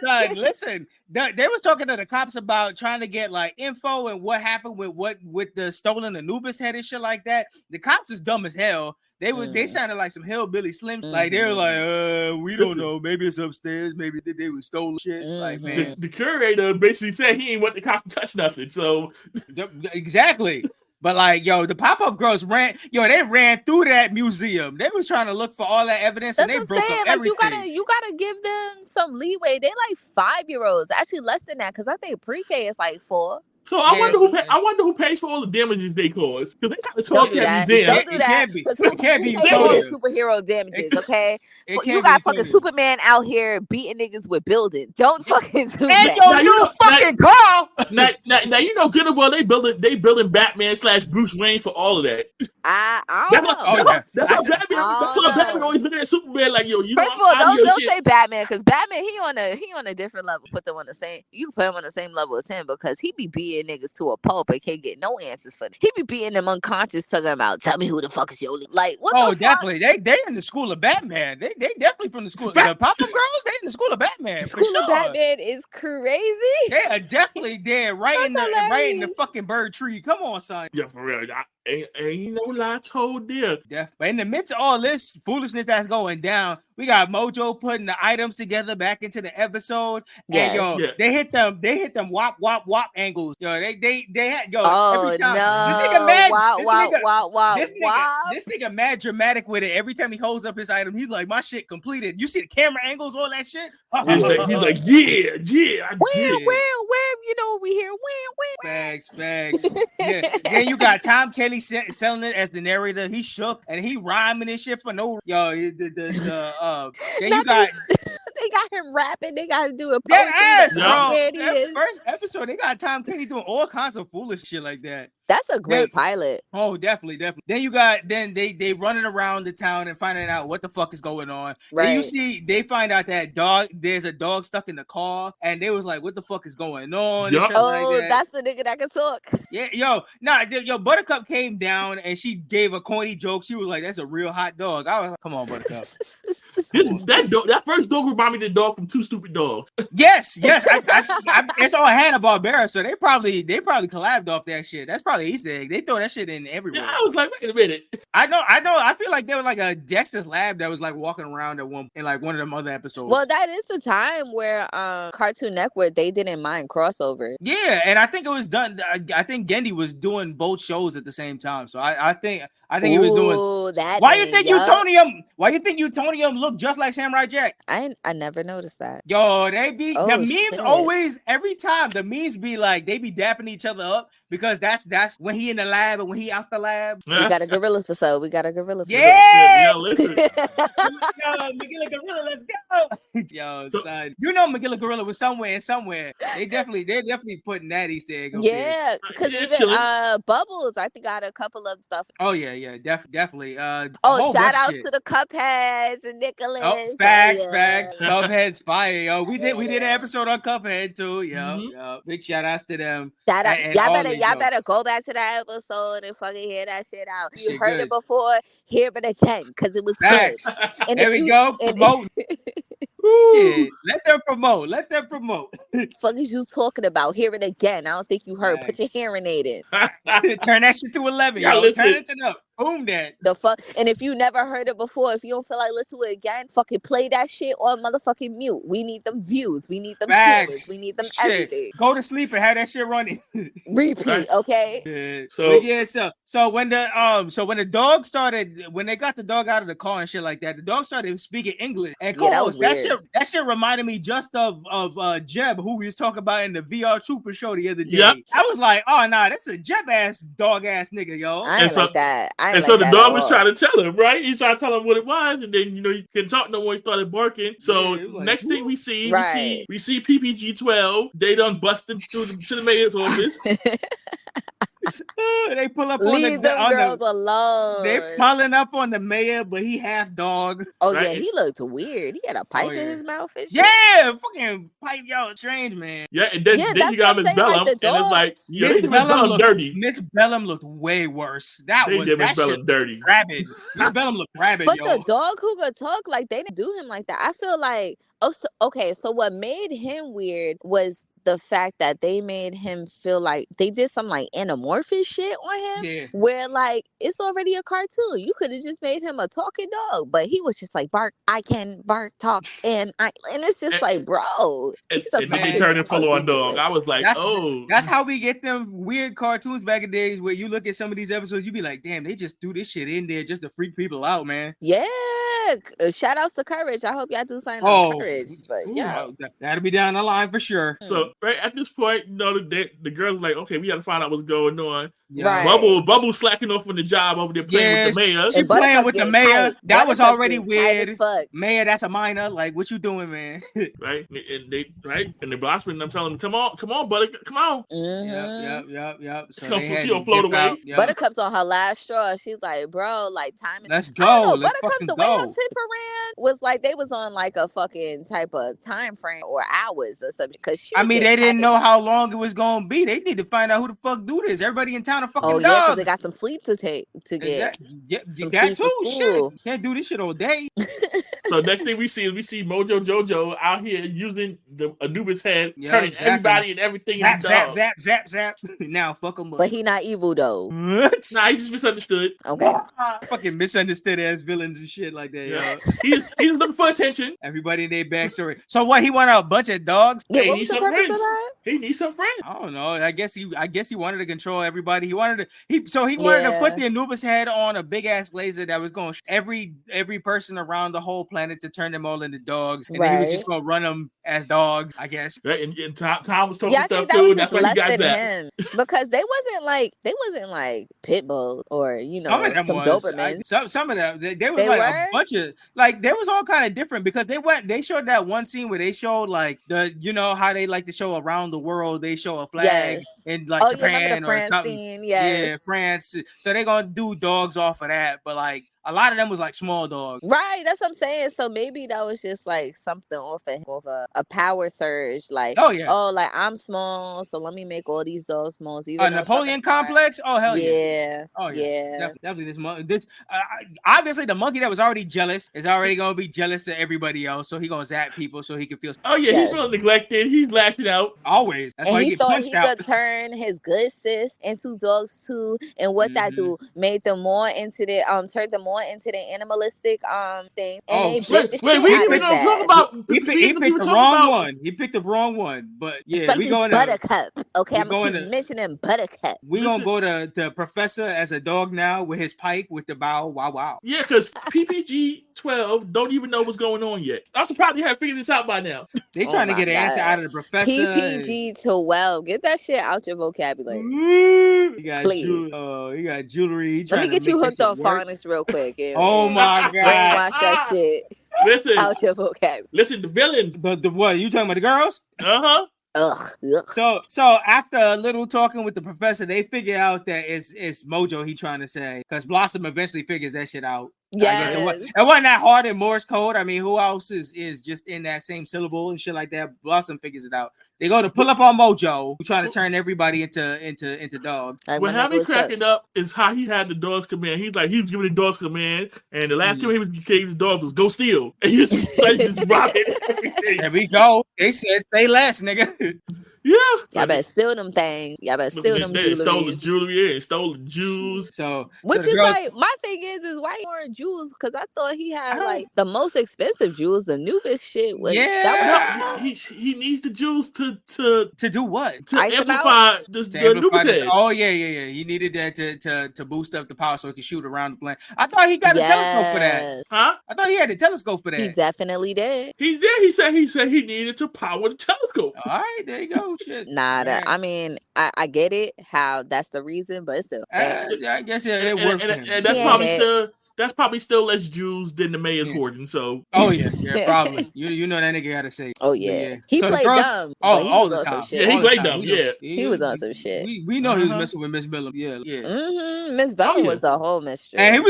son, listen, they was talking to the cops about trying to get like info and what happened with the stolen Anubis head and shit like that. The cops was dumb as hell. They sounded like some hillbilly slims. Like they were like, we don't know. Maybe it's upstairs. Maybe they was stolen shit. Like, man, the curator basically said he ain't want the cops to touch nothing. So exactly. But like, yo, the Powerpuff Girls they ran through that museum. They was trying to look for all that evidence. That's and they what I'm saying. up like everything. you gotta give them some leeway. They like 5-year-olds. Actually less than that, because I think pre-K is like 4. So I wonder who pays for all the damages they cause, because they got to talk at the museum. Don't do that. It can't be all the superhero damages, okay? You got fucking Superman out here beating niggas with buildings. Don't fucking do that. And your new fucking car. Now you know good and well they building Batman / Bruce Wayne for all of that. I don't know. That's how Batman always looking at Superman like, yo, you First of all, don't say Batman, because Batman he on a different level. Put them on the same. You can put him on the same level as him, because he be beating niggas to a pulp and can't get no answers for them. He be beating them unconscious, talking about, tell me who the fuck is your leader. Like, what the definitely. fuck? They in the school of Batman. They definitely from the school. The Powerpuff Girls, they in the school of Batman. School of Batman is crazy. They are definitely there, right in the fucking bird tree. Come on, son. Yeah, for real. Ain't no lie told there. Yeah, but in the midst of all this foolishness that's going down, we got Mojo putting the items together back into the episode. Yes. And they hit them wop angles. Yo, they had Oh every time. No! This nigga mad dramatic with it. Every time he holds up his item, he's like, my shit completed. You see the camera angles, all that shit. He's like, yeah, Where, you know, we hear where. Facts. Yeah. Then you got Tom Kelly selling it as the narrator. He shook and he rhyming and shit for no. Yo, then you got. They got him rapping. They got him doing poetry. Yes, bro. That first episode, they got Tom Kelly doing all kinds of foolish shit like that. That's a great pilot. Oh, definitely. Then they running around the town and finding out what the fuck is going on. Right. Then you see they find out that there's a dog stuck in the car, and they was like, what the fuck is going on? Yep. That's the nigga that can talk. Yeah, Buttercup came down and she gave a corny joke. She was like, that's a real hot dog. I was like, come on, Buttercup. That first dog reminded me of the dog from Two Stupid Dogs. Yes. It's all Hanna-Barbera, so they probably collabed off that shit. That's probably Easter egg. They throw that shit in everywhere. Yeah, I was like, wait a minute. I know. I feel like there was like a Dexter's Lab that was like walking around in one of them other episodes. Well, that is the time where Cartoon Network, they didn't mind crossover. Yeah, and I think it was done. I think Gendy was doing both shows at the same time. So I think he was doing that. Why you think Utonium look just like Samurai Jack? I never noticed that. Yo, they be the memes shit. always every time the memes be like they be dapping each other up because that's when he in the lab and when he out the lab. We got a gorilla episode. Yeah. Yo, listen. Yo, McGilla Gorilla, let's go. Yo, son. You know McGilla Gorilla was somewhere. They're definitely putting that Easter egg up there. Because even Bubbles, I think got a couple of stuff. Oh yeah, definitely. Shout out to the Cupheads and Nicholas. Oh, facts. Cuphead's fire, yo. We did an episode on Cuphead too, yo. Big shout outs to them. Y'all better go back to that episode and fucking hear that shit out. You heard it before, hear it again, because it was facts. good. And there we go. Promote. Shit. Let them promote. Fuck is you talking about? Hear it again. I don't think you heard. Put your hearing aid in. Turn that shit to 11, yo. Turn it up. Boom that. The fuck. And if you never heard it before, if you don't feel like listening to it again, fucking play that shit on motherfucking mute. We need them views. We need them viewers. We need them everything. Go to sleep and have that shit running. Repeat, okay? Yeah. So yeah, so when the dog started, when they got the dog out of the car and shit like that, the dog started speaking English. And that shit reminded me just of Jeb, who we was talking about in the VR Trooper show the other day. Yep. I was like, oh nah, that's a Jeb ass dog ass nigga, yo. I ain't like that. And so the dog was trying to tell him, right? He tried to tell him what it was, and then he couldn't talk no more. He started barking. So next thing we see PPG 12. They done busted through to the mayor's office. They pull up Leave them girls alone. They pulling up on the mayor, but he half dog. Oh right? Yeah, he looked weird. He had a pipe in his mouth and shit. Yeah, fucking pipe, y'all strange, man. Yeah, and then you got Miss Bellum, and it's like Miss Bellum looked dirty. Miss Bellum looked way worse. That Miss Bellum dirty. Rabid. Miss Bellum looked rabid. But the dog who could talk, like they didn't do him like that. I feel like so what made him weird was the fact that they made him feel like they did some like anamorphous shit on him, where like it's already a cartoon. You could have just made him a talking dog, but he was just like bark. I can bark, talk, and it's just like, bro. And then he turned and follow on dog. I was like, that's how we get them weird cartoons back in the days where you look at some of these episodes, you be like, damn, they just threw this shit in there just to freak people out, man. Yeah. Shout outs to Courage. I hope y'all do sign on Courage. But yeah, that'll be down the line for sure. So right at this point, the girls like, okay, we got to find out what's going on. Right. Bubble slacking off on the job over there playing with the mayor. She playing with the mayor. That was already weird. Mayor, that's a minor. Like, what you doing, man? Right. And the boss and I'm telling them, come on, Buttercup, come on. Yep. So she gonna float away. Buttercup's on her last straw. She's like, bro, like time. Let's go. Buttercup, the way her temper ran was like they was on like a fucking type of time frame or hours or something. Because they didn't know how long it was gonna be. They need to find out who the fuck do this. Everybody in town. Because they got some sleep to get. Exactly. Yeah, that too. Shit. Can't do this shit all day. So next thing we see Mojo Jojo out here using the Anubis head, turning everybody and everything into dogs. Zap. Now fuck him up. But he not evil though. What? Nah, he just misunderstood. Okay. Fucking misunderstood as villains and shit like that. Yeah. He's just looking for attention. Everybody in their backstory. So what? He wanted a bunch of dogs. Yeah, what was the purpose of that? He needs some friends. I don't know. I guess he wanted to control everybody. He wanted to put the Anubis head on a big ass laser that was going every person around the whole planet to turn them all into dogs, and then he was just gonna run them as dogs, I guess. Right, and Tom was talking stuff too, and that's why he got that. Because they wasn't like pit bull or some Doberman. Some of them they was like a bunch of there was all kind of different because they showed that one scene where they showed like the how they like to show around the world. They show a flag in like Japan or something. Scene, yeah, France. So they're gonna do dogs off of that, but like a lot of them was like small dogs. Right, that's what I'm saying. So maybe that was just like something off of a power surge. Like, like I'm small, so let me make all these dogs small. A Napoleon complex? Oh hell yeah! Definitely this monkey. Obviously the monkey that was already jealous is already gonna be jealous of everybody else, so he gonna zap people so he can feel. Oh yeah, he's feeling neglected. He's lashing out always. That's why he thought he could turn his good sis into dogs too, and what that do made them more into the turned them more into the animalistic thing, and they beat the shit out of that. He picked the wrong one. He picked the wrong one, but yeah, especially we going to Buttercup. Okay, I'm going to mentioning Buttercup. We gonna go to the professor as a dog now with his pipe with the bow wow. Yeah, because PPG 12 don't even know what's going on yet. I'm surprised they have figured this out by now. They trying to get an answer out of the professor. PPG 12, get that shit out your vocabulary. Please. You got jewelry. Let me get you hooked on phonics real quick. Oh my god! Brainwash that shit. Listen, out your vocabulary. Listen, the villain. The what? You talking about the girls? So after a little talking with the professor, they figure out that it's Mojo he trying to say, because Blossom eventually figures that shit out. Yeah, it wasn't that hard in Morse code. I mean, who else is just in that same syllable and shit like that? Blossom figures it out. They go to pull up on Mojo, who's trying to turn everybody into dogs. Like, What my had me nigga was cracking up is how he had the dogs come in. He was giving the dogs command, and the last time he was giving the dogs was go steal, and he was just robbing everything. There we go. They said say less, nigga. Yeah, Y'all better steal them things. Y'all better steal them They stole the jewelries. jewelry, stole the jewels. So Which the is girls- like, my thing is why you wearing jewels? Because I thought he had don't- like the most expensive jewels. The newest shit was Yeah. that was He needs the jewels to do what? to Ice 'em amplify To the amplify Nuba's the- head. Oh yeah. He needed that to boost up the power so he could shoot around the planet. I thought he got a telescope for that. Yes. Huh? I thought he had a telescope for that. He definitely did. He did. He said he needed to power the telescope. All right, there you go. Shit. Nah, Man. I mean, I get it, how that's the reason, but it's still I guess it worked for him. And that's Yeah. probably still less Jews than the mayor's hoarding. So Oh yeah, probably. You know that nigga got to say. Oh yeah, he So the played girls- dumb. Oh, but he all was the on some time. shit. Yeah, he All the played time. dumb, yeah. He was on some shit. We know he was Uh-huh. messing with Miss Billum. Yeah. Miss Bella yeah. was a whole mystery. And he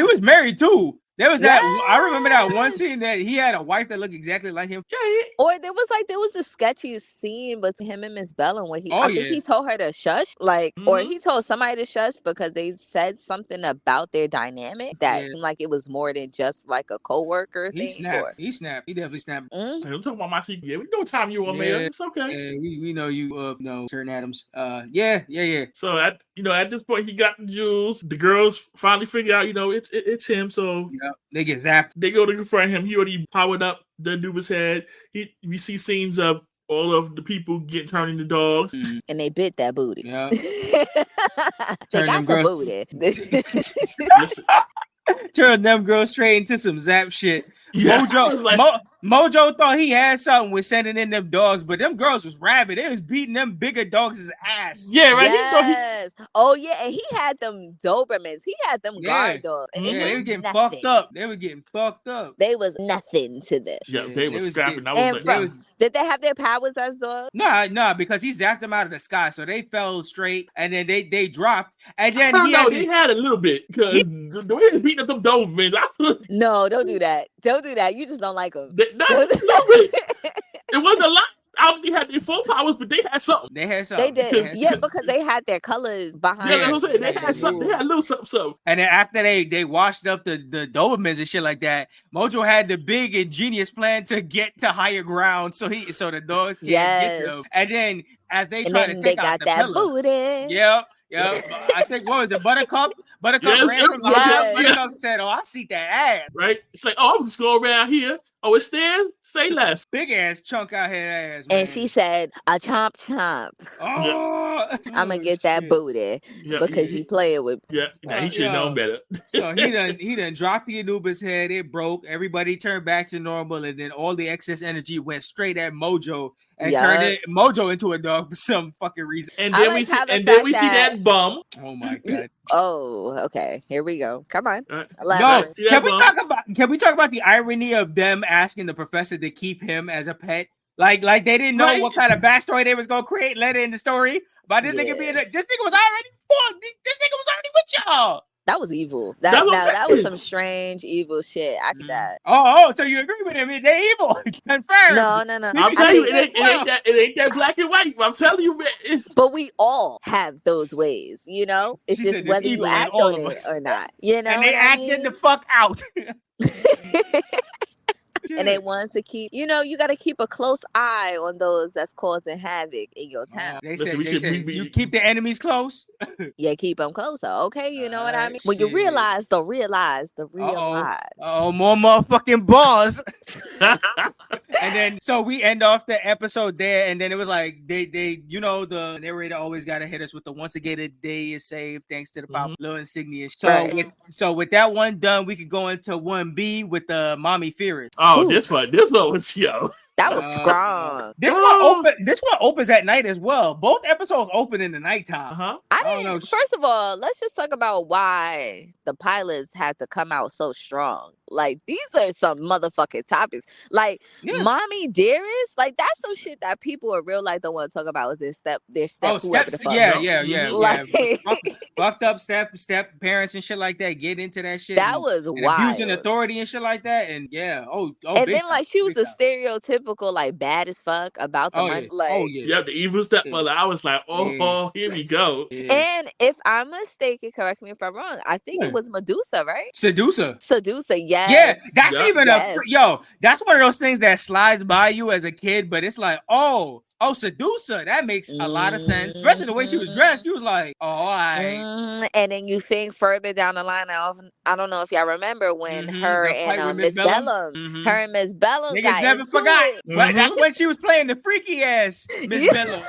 was married too. There was that. I remember that one Yes. scene that he had a wife that looked exactly like him. yeah, Or there was a sketchy scene between him and Miss Bella when Oh, I think he told her to shush, or Mhm. he told somebody to shush because they said something about their dynamic that Yeah. seemed like it was more than just like a coworker He thing. snapped. He snapped. He definitely snapped. Mm. I'm talking about my secret. Yeah, we know what time you on, Mayor. Yeah. It's okay. And we know you know certain Adams. Yeah. So at this point, he got the jewels. The girls finally figure out, it's him. So Yeah. They get zapped. they go to confront him. He already powered up the Nuba's head. We see scenes of all of the people getting turned into dogs. And they bit that booty. Yeah. They Turn got them the girls- booty. Listen, Turn them girls straight into some zap shit. yeah, I was like, Mojo thought he had something with sending in them dogs, but them girls was rabid. They was beating them bigger dogs' ass. yeah, right. Yes. Oh yeah, and he had them Dobermans. He had them guard dogs. And Yeah, they was were getting nothing. fucked up. They were getting fucked up. They was nothing to them. Yeah, Yeah, they were was scrapping. getting- I And was from- like, Did they have their powers as dogs? Nah, because he zapped them out of the sky, so they fell straight, and then they dropped, and then I don't he know. had They to, had a little bit because the way they beating up them Dobermans, No, don't do that. Don't do that. You just don't like them. not a little bit. It wasn't a lot. I don't think they had their full powers, but they had something. they had They something. did. Yeah, because they had their colors behind. Yeah, that's what I'm saying. They Yeah, had something. They had a little something. And then after they washed up the Dobermans and shit like that, Mojo had the big ingenious plan to get to higher ground, so the dogs can't Yes. get them. And then as they And try then to they take out got the that pillar, booty. Yep. I think what was it? Buttercup Yes, ran from the yes. Buttercup said, "Oh, I see that ass, Right? It's like, oh, I'm just going around here. Oh, it stands? Say less. big ass chunk out head ass." Man. And she said, "A chomp chomp. "Oh, I'm gonna get that shit." booty Yeah, because you playing with." Yeah, he should have known better. So he done dropped the Anubis head. It broke. Everybody turned back to normal, and then all the excess energy went straight at Mojo and turned Mojo into a dog for some fucking reason. And I then like we see, how the and then fact we see that bum. Oh my god! Oh, okay. Here we go. Come on. Uh, No, Elaborate. See can that we bum? talk about the irony of them asking the professor to keep him as a pet? Like they didn't know Right. what kind of backstory they was gonna create later in the story. But this nigga Yeah. this nigga was already born. This nigga was already with y'all. That was evil. That's what I'm That was saying. some strange evil shit. I get that. Oh, so you agree with him? They evil. Confirmed. No. I'm I telling you, think- it ain't that black and white. I'm telling you, man. But we all have those ways, It's She just said there's whether you evil in act all on of it us. or not. You know And they what I acted mean? the fuck out. And they want to keep, you got to keep a close eye on those that's causing havoc in your town. They Listen, said, you keep the enemies close. Yeah, keep them closer. Okay, you know what I mean? When you shit. realize the realize. Oh, more motherfucking balls. And then so we end off the episode there, and then it was like they the narrator always gotta hit us with the once again a day is saved thanks to the pop little insignia. So Right. with that one done, we could go into 1B with the mommy fearers. Oh, Ooh. this one was yo. That was Uh, strong. This one opens at night as well. Both episodes open in the nighttime. Uh-huh. I don't know. didn't. First of all, let's just talk about why the pilots had to come out so strong. Like, these are some motherfucking topics. Like, mommy dearest, like, that's some shit that people in real life don't want to talk about. Is their step, whoever the fuck. Yeah. Fucked up step parents and shit like that. Get into that shit. That was wild. Abusing authority and shit like that. And and then like she was the stereotypical like bad as fuck about the money. Like, the evil stepmother. I was like, here we go. And if I'm mistaken, correct me if I'm wrong, I think it was Medusa, right? Seducer, yes. Yeah, that's that's one of those things that slides by you as a kid, but it's like, Seducer, that makes a lot of sense, especially the way she was dressed. You was like, all right. And then you think further down the line, I don't know if y'all remember when her and Miss Bellum, niggas never forgot. But that's when she was playing the freaky ass Miss Bellum.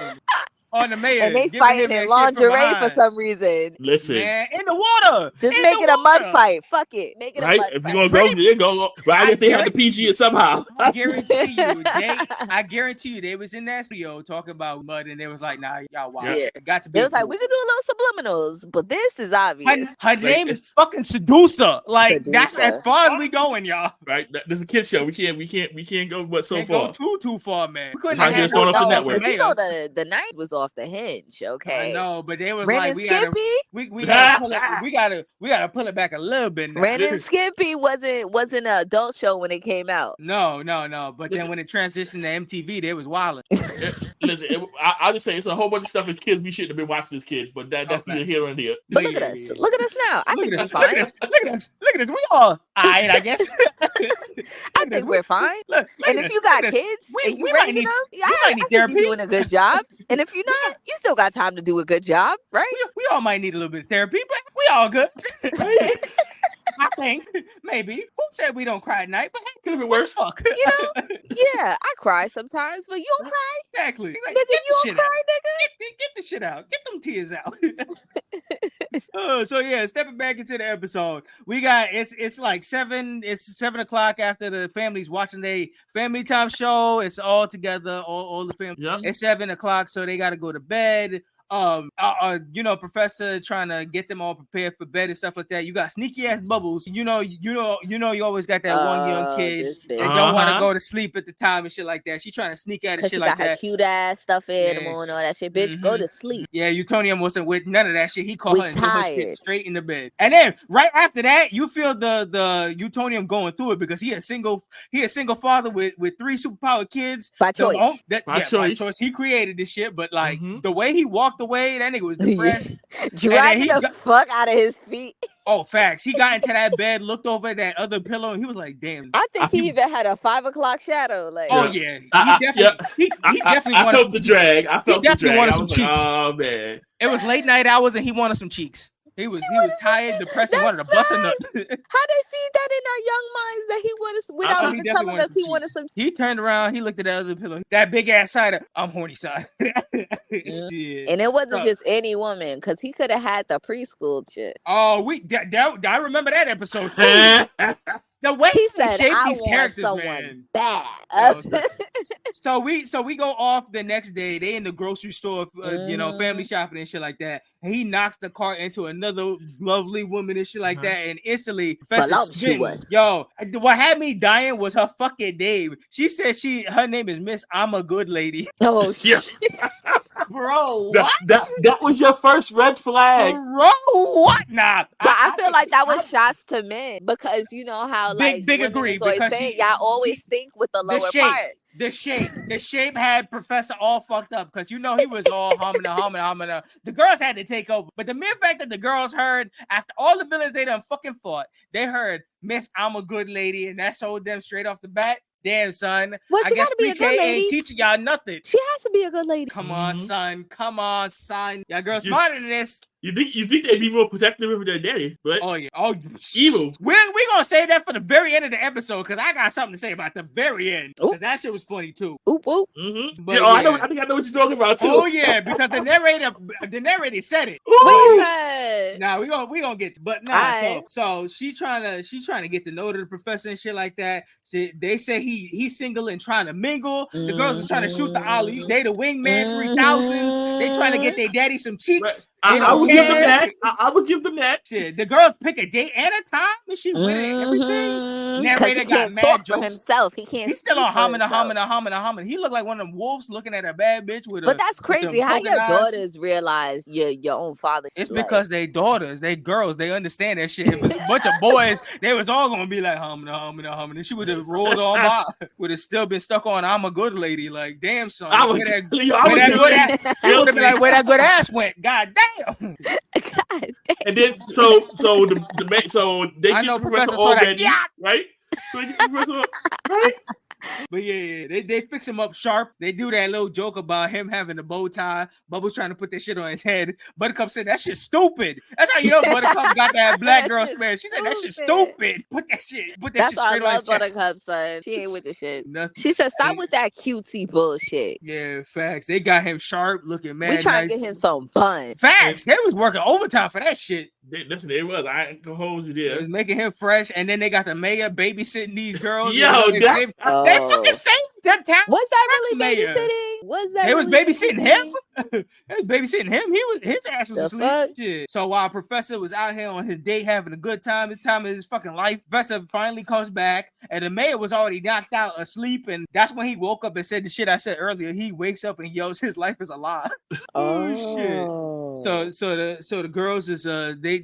On the mayor, and they fighting in lingerie for some reason. Listen, man, in the water. Just make it a mud fight. Fuck it, make it a mud fight. If you're gonna go, right? If they have to PG it somehow. I guarantee you, they was in that studio talking about mud, and they was like, "Nah, y'all wild. Got to be." It was like, we could do a little subliminals, but this is obvious. Her name is fucking Seducer. Like that's as far as we going, y'all. Right? This is a kids show. We can't go so far. Go too far, man. We couldn't have going off the network. You know the night was off the hinge, okay? I know, but they was Ren like, and Skippy? we gotta pull it back a little bit now. Ren and Skippy wasn't an adult show when it came out. No. But then when it transitioned to MTV, they was wilding. Listen, I'll just say it's a whole bunch of stuff as kids we shouldn't have been watching as kids, but that's neither here nor there. But look at us. Look at us now. I think we're fine. Look at us. We all alright, I guess. I think we're fine. And if you got kids and you raising them, I think you're doing a good job. And if you're not, you still got time to do a good job, right? We all might need a little bit of therapy, but we all good. I think maybe. Who said we don't cry at night? But could have been worse. Fuck. Yeah, I cry sometimes, but you don't cry. Exactly. Nigga, you don't cry, nigga. Get the shit out. Get them tears out. Stepping back into the episode, we got it's like 7 o'clock after the family's watching their family time show. It's all together, all the family. Yeah. It's 7 o'clock, so they got to go to bed. Professor trying to get them all prepared for bed and stuff like that. You got sneaky ass Bubbles. You always got that one young kid that don't want to go to sleep at the time and shit like that. She trying to sneak out and shit like that. Got her cute ass stuff in and all that shit. Bitch, go to sleep. Yeah, Utonium wasn't with none of that shit. He called her and threw her shit straight in the bed. And then right after that, you feel the Utonium going through it because he a single father with 3 superpowered kids. By choice. By choice. He created this shit, but like the way he walked away, that nigga was depressed. Dragging the fuck out of his feet. Oh, facts. He got into that bed, looked over at that other pillow, and he was like, damn. I think he even had a 5 o'clock shadow. Like, yeah. He definitely I felt the drag. He definitely wanted some cheeks. Oh, man. It was late night hours, and he wanted some cheeks. He was tired, depressed, and wanted to bust a nut. How they feed that in our young minds that he wanted, without even telling us he wanted some? He turned around, he looked at the other pillow, that big ass side. I'm horny side. And it wasn't just any woman, because he could have had the preschool shit. Oh, I remember that episode too. The way he said, shaped I these want characters, someone man. bad. So we go off the next day. They in the grocery store, family shopping and shit like that. And he knocks the cart into another lovely woman and shit like that. And instantly, Professor Spin, what had me dying was her fucking name. She said her name is Miss I'm a Good Lady. Oh yes. Bro, what? That was your first red flag. Bro, what? Nah. But I feel like that was shots to men, because you know how big agree. Always saying, y'all always think with the lower part. The shape had Professor all fucked up because he was all humming. The girls had to take over, but the mere fact that the girls heard after all the villains they done fucking fought, they heard Miss I'm a Good Lady, and that sold them straight off the bat. Damn, son. Well, she gotta be a good lady. Ain't teaching y'all nothing. She has to be a good lady. Come on, son. Y'all girls smarter than this. You think they'd be more protective of their daddy, but evil. We're gonna save that for the very end of the episode because I got something to say about the very end. Because that shit was funny too. Oop oop. Mm-hmm. But I think I know what you're talking about too. Oh yeah, because the narrator said it. Wait, nah, we gonna get to, but nah. So she's trying to get to know the professor and shit like that. They say he's single and trying to mingle. The girls are trying to shoot the alley. They the wingman 3000. They trying to get their daddy some cheeks. I would give them that. I would give them that. Shit, the girls pick a date and a time, and she with it and everything. Narrator got mad jokes. For himself. He's still on humming. He looked like one of them wolves looking at a bad bitch with. But that's crazy. How your daughters realize your own father's. It's because they daughters, they girls, they understand that shit. If it's a bunch of boys, they was all gonna be like humming, and she would have rolled on by. Would have still been stuck on I'm a good lady. Like, damn son, where that good ass went. God damn. And then they get the professor already, right? So they get the professor, right? But yeah, they fix him up sharp. They do that little joke about him having a bow tie. Bubbles trying to put that shit on his head. Buttercup said that shit's stupid. That's how you know Buttercup got that black girl smash. She said that shit's stupid. Put that shit That's shit why I straight on his love chest. Buttercup, son. She ain't with the shit. Nothing. She said stop with that cutesy bullshit. Yeah, facts. They got him sharp, looking mad. We trying to get him some buns. Facts. They was working overtime for that shit. Listen, it was. I ain't gonna hold you there. It was making him fresh, and then they got the mayor babysitting these girls. Yo, they fucking saved that time. Was that really babysitting? Was that? They really was babysitting him. babysitting? They was babysitting him. His ass was asleep. Shit. So while Professor was out here on his date having a good time, the time of his fucking life, Professor finally comes back, and the mayor was already knocked out asleep, and that's when he woke up and said the shit I said earlier. He wakes up and yells, "His life is a lie." Oh shit. So the girls is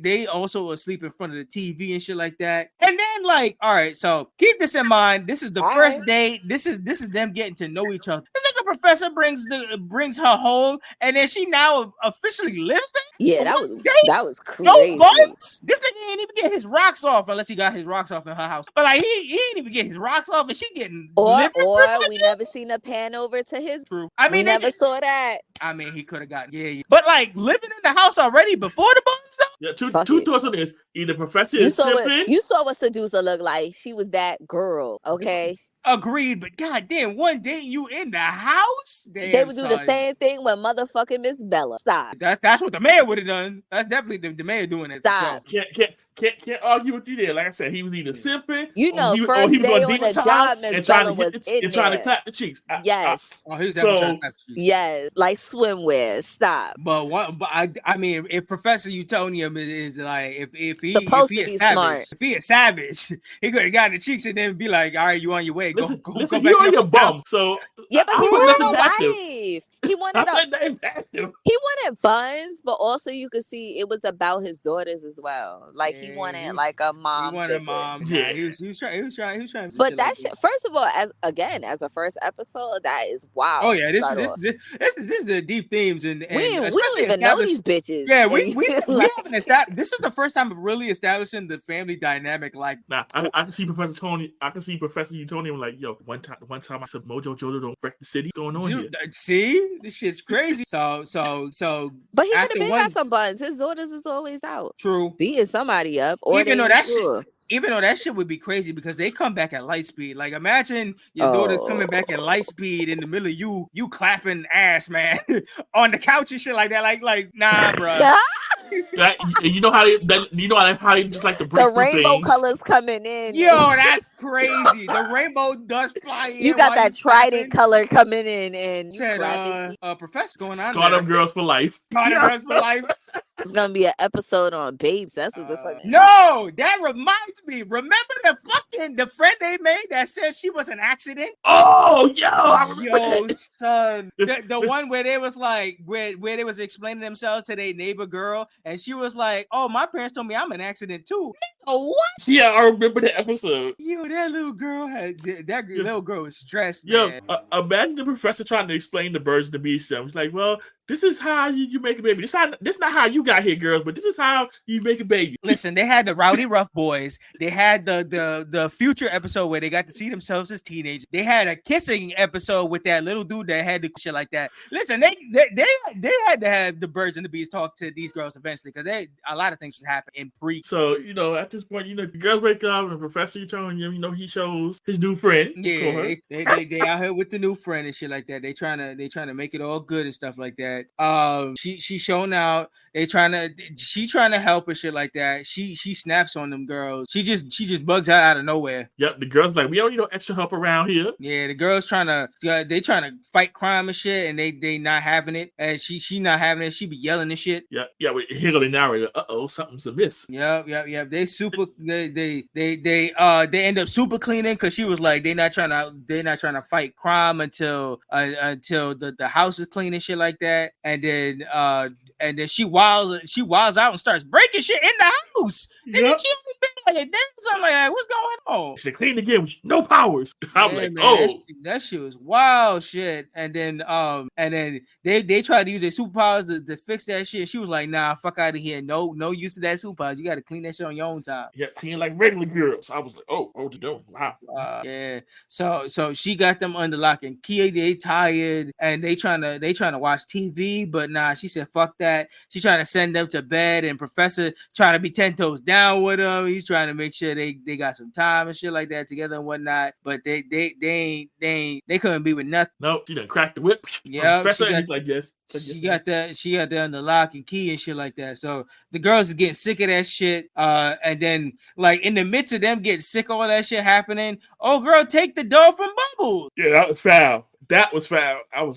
they also asleep in front of the TV and shit like that. And then like, all right, so keep this in mind. This is the first date. This is them getting to know each other. The nigga Professor brings her home, and then she now officially lives there. Yeah, that was crazy. No buns. This nigga ain't even get his rocks off unless he got his rocks off in her house. But like he ain't even get his rocks off, and she getting or we never seen a pan over to his. True. I mean, we never saw that. I mean, he could have gotten but like living in the house already before the buns though. Yeah, two thoughts on this. Either Professor is simping. You saw what Seducer looked like. She was that girl. Okay. Agreed, but goddamn, one day you in the house, damn, they would do the same thing with motherfucking Miss Bella. Stop. That's what the mayor would have done. That's definitely the mayor doing it. Stop. So. Can't argue with you there. Like I said, he was either simping, first day on the job, Miss Bella was in trying to clap the cheeks. Yes. He was definitely trying to clap the cheeks. Yes, like swimwear. Stop. But I mean, if Professor Utonium is like, if he is savage, if he is savage, he could have gotten the cheeks and then be like, all right, you on your way. Listen, go you're on your bum. So yeah, but he wanted a wife. He wanted he wanted buns, but also you could see it was about his daughters as well. Like he wanted like a mom. He wanted a mom. Yeah, he was trying. But that shit, first of all, as a first episode, that is wow. Oh yeah, this is the deep themes and we don't even know these bitches. Yeah, we haven't established. This is the first time of really establishing the family dynamic. Like, nah, I can see Professor Tony. I can see Professor Utonium like, yo, one time I said Mojo Jojo don't wreck the city. What's going on here? See, this shit's crazy. So. But he could have been got some buns. His daughters is always out. True. Beating somebody up, or even though that shit would be crazy because they come back at light speed. Like, imagine your daughter's coming back at light speed in the middle of you clapping ass, man, on the couch and shit like that. Like, nah, bro. Like, you know how they just like to break the rainbow things. colors coming in. Yo, that's crazy. The rainbow dust flying. You got that trident color coming in, and you said, Professor going on. Scarlet Girls for life. Scarlet Girls for life. It's gonna be an episode on babes. That's what the fuck. No, that reminds me. Remember the friend they made that said she was an accident? Oh, yo, son. The one where they was like where they was explaining themselves to their neighbor girl, and she was like, "Oh, my parents told me I'm an accident too." Oh, what? Yeah, I remember the episode. Yo, that little girl little girl was stressed. Yo, man. Imagine the professor trying to explain the birds and the bees to him. It's like, well, this is how you make a baby. This not how you got here, girls, but this is how you make a baby. Listen, they had the Rowdy Rough Boys. They had the future episode where they got to see themselves as teenagers. They had a kissing episode with that little dude that had the shit like that. Listen, they had to have the birds and the bees talk to these girls eventually because a lot of things should happen in pre. So after this point, the girls wake up and Professor Utonium, he shows his new friend. Yeah, they out here with the new friend and shit like that. They trying to make it all good and stuff like that. She showing out. She trying to help and shit like that. She snaps on them girls. She just bugs out of nowhere. Yep, the girls like, we don't need no extra help around here. Yeah, the girls trying to fight crime and shit, and they not having it. And she not having it. She be yelling and shit. Yeah. Here go the narrator. Something's amiss. Yep. They super. They end up super cleaning because she was like they're not trying to fight crime until the house is clean and shit like that. And then she wilds out and starts breaking shit in the house. Yep. And then she only been like a day or something like that. What's going on? She cleaned again with no powers. I'm like, man, that shit was wild shit. And then they tried to use their superpowers to fix that shit. She was like, nah, fuck out of here. No use of that superpowers. You got to clean that shit on your own time. Yeah, clean like regular girls. I was like, oh, they're doing. Wow. Yeah. So she got them under lock and key. They tired and they trying to watch TV, but nah, she said fuck that. She trying to send them to bed, and Professor trying to be 10 toes down with them. He's trying to make sure they got some time and shit like that together and whatnot. But they couldn't be with nothing. No, she done cracked the whip. Yeah, Professor like yes. She got that under lock and key and shit like that. So the girls is getting sick of that shit. And then like in the midst of them getting sick of all that shit happening, oh girl, take the door from Bubbles. Yeah, that was foul. That was foul. That was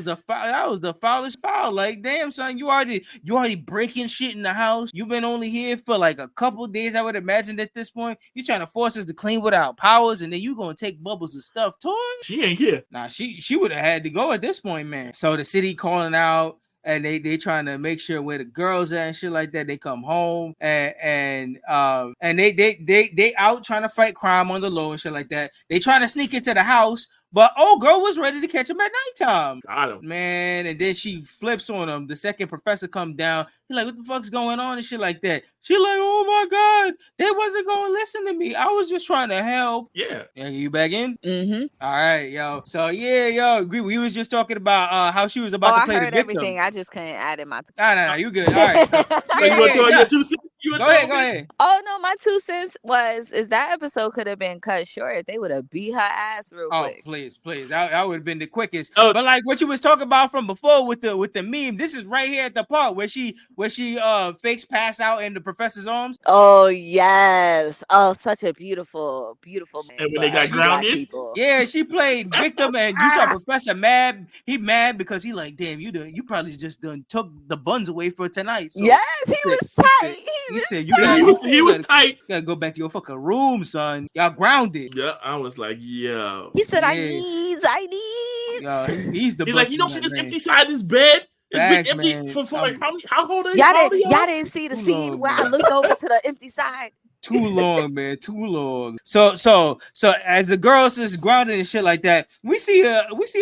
the foulest foul. Like, damn, son, you already breaking shit in the house. You've been only here for like a couple days, I would imagine at this point. You trying to force us to clean without powers, and then you gonna take Bubbles' stuff toys? She ain't here. Nah, she would have had to go at this point, man. So the city calling out. And they trying to make sure where the girls at and shit like that. They come home and they out trying to fight crime on the low and shit like that. They trying to sneak into the house, but old girl was ready to catch him at nighttime. Got him, man. And then she flips on him. The second Professor come down. He's like, "What the fuck's going on?" and shit like that. She like, "Oh my god, they wasn't going to listen to me. I was just trying to help." Yeah. You back in? Mm-hmm. All right, yo. So we was just talking about how she was about to play the victim. I heard everything. I just couldn't add in my. No, you good. All right. So you want to throw your 2 cents? Go ahead. Oh no, my 2 cents is that episode could have been cut short. They would have beat her ass real quick. Please. That would have been the quickest. But like what you was talking about from before with the meme, this is right here at the part where she fakes pass out in the professor's arms. Oh yes. Oh, such a beautiful man. And when they got grounded, yeah, she played victim, and you saw Professor mad. He mad because he like, damn, you probably just done took the buns away for tonight. So yes, he was tight. He said he was tight. You gotta go back to your fucking room, son. Y'all grounded. Yeah, I was like, yo. He said, I need. Yo, he's like, you don't see this empty side of this bed. It's been empty for like how old are you? Y'all didn't see the scene where I looked over to the empty side. Too long, man. Too long. So as the girls is grounded and shit like that, we see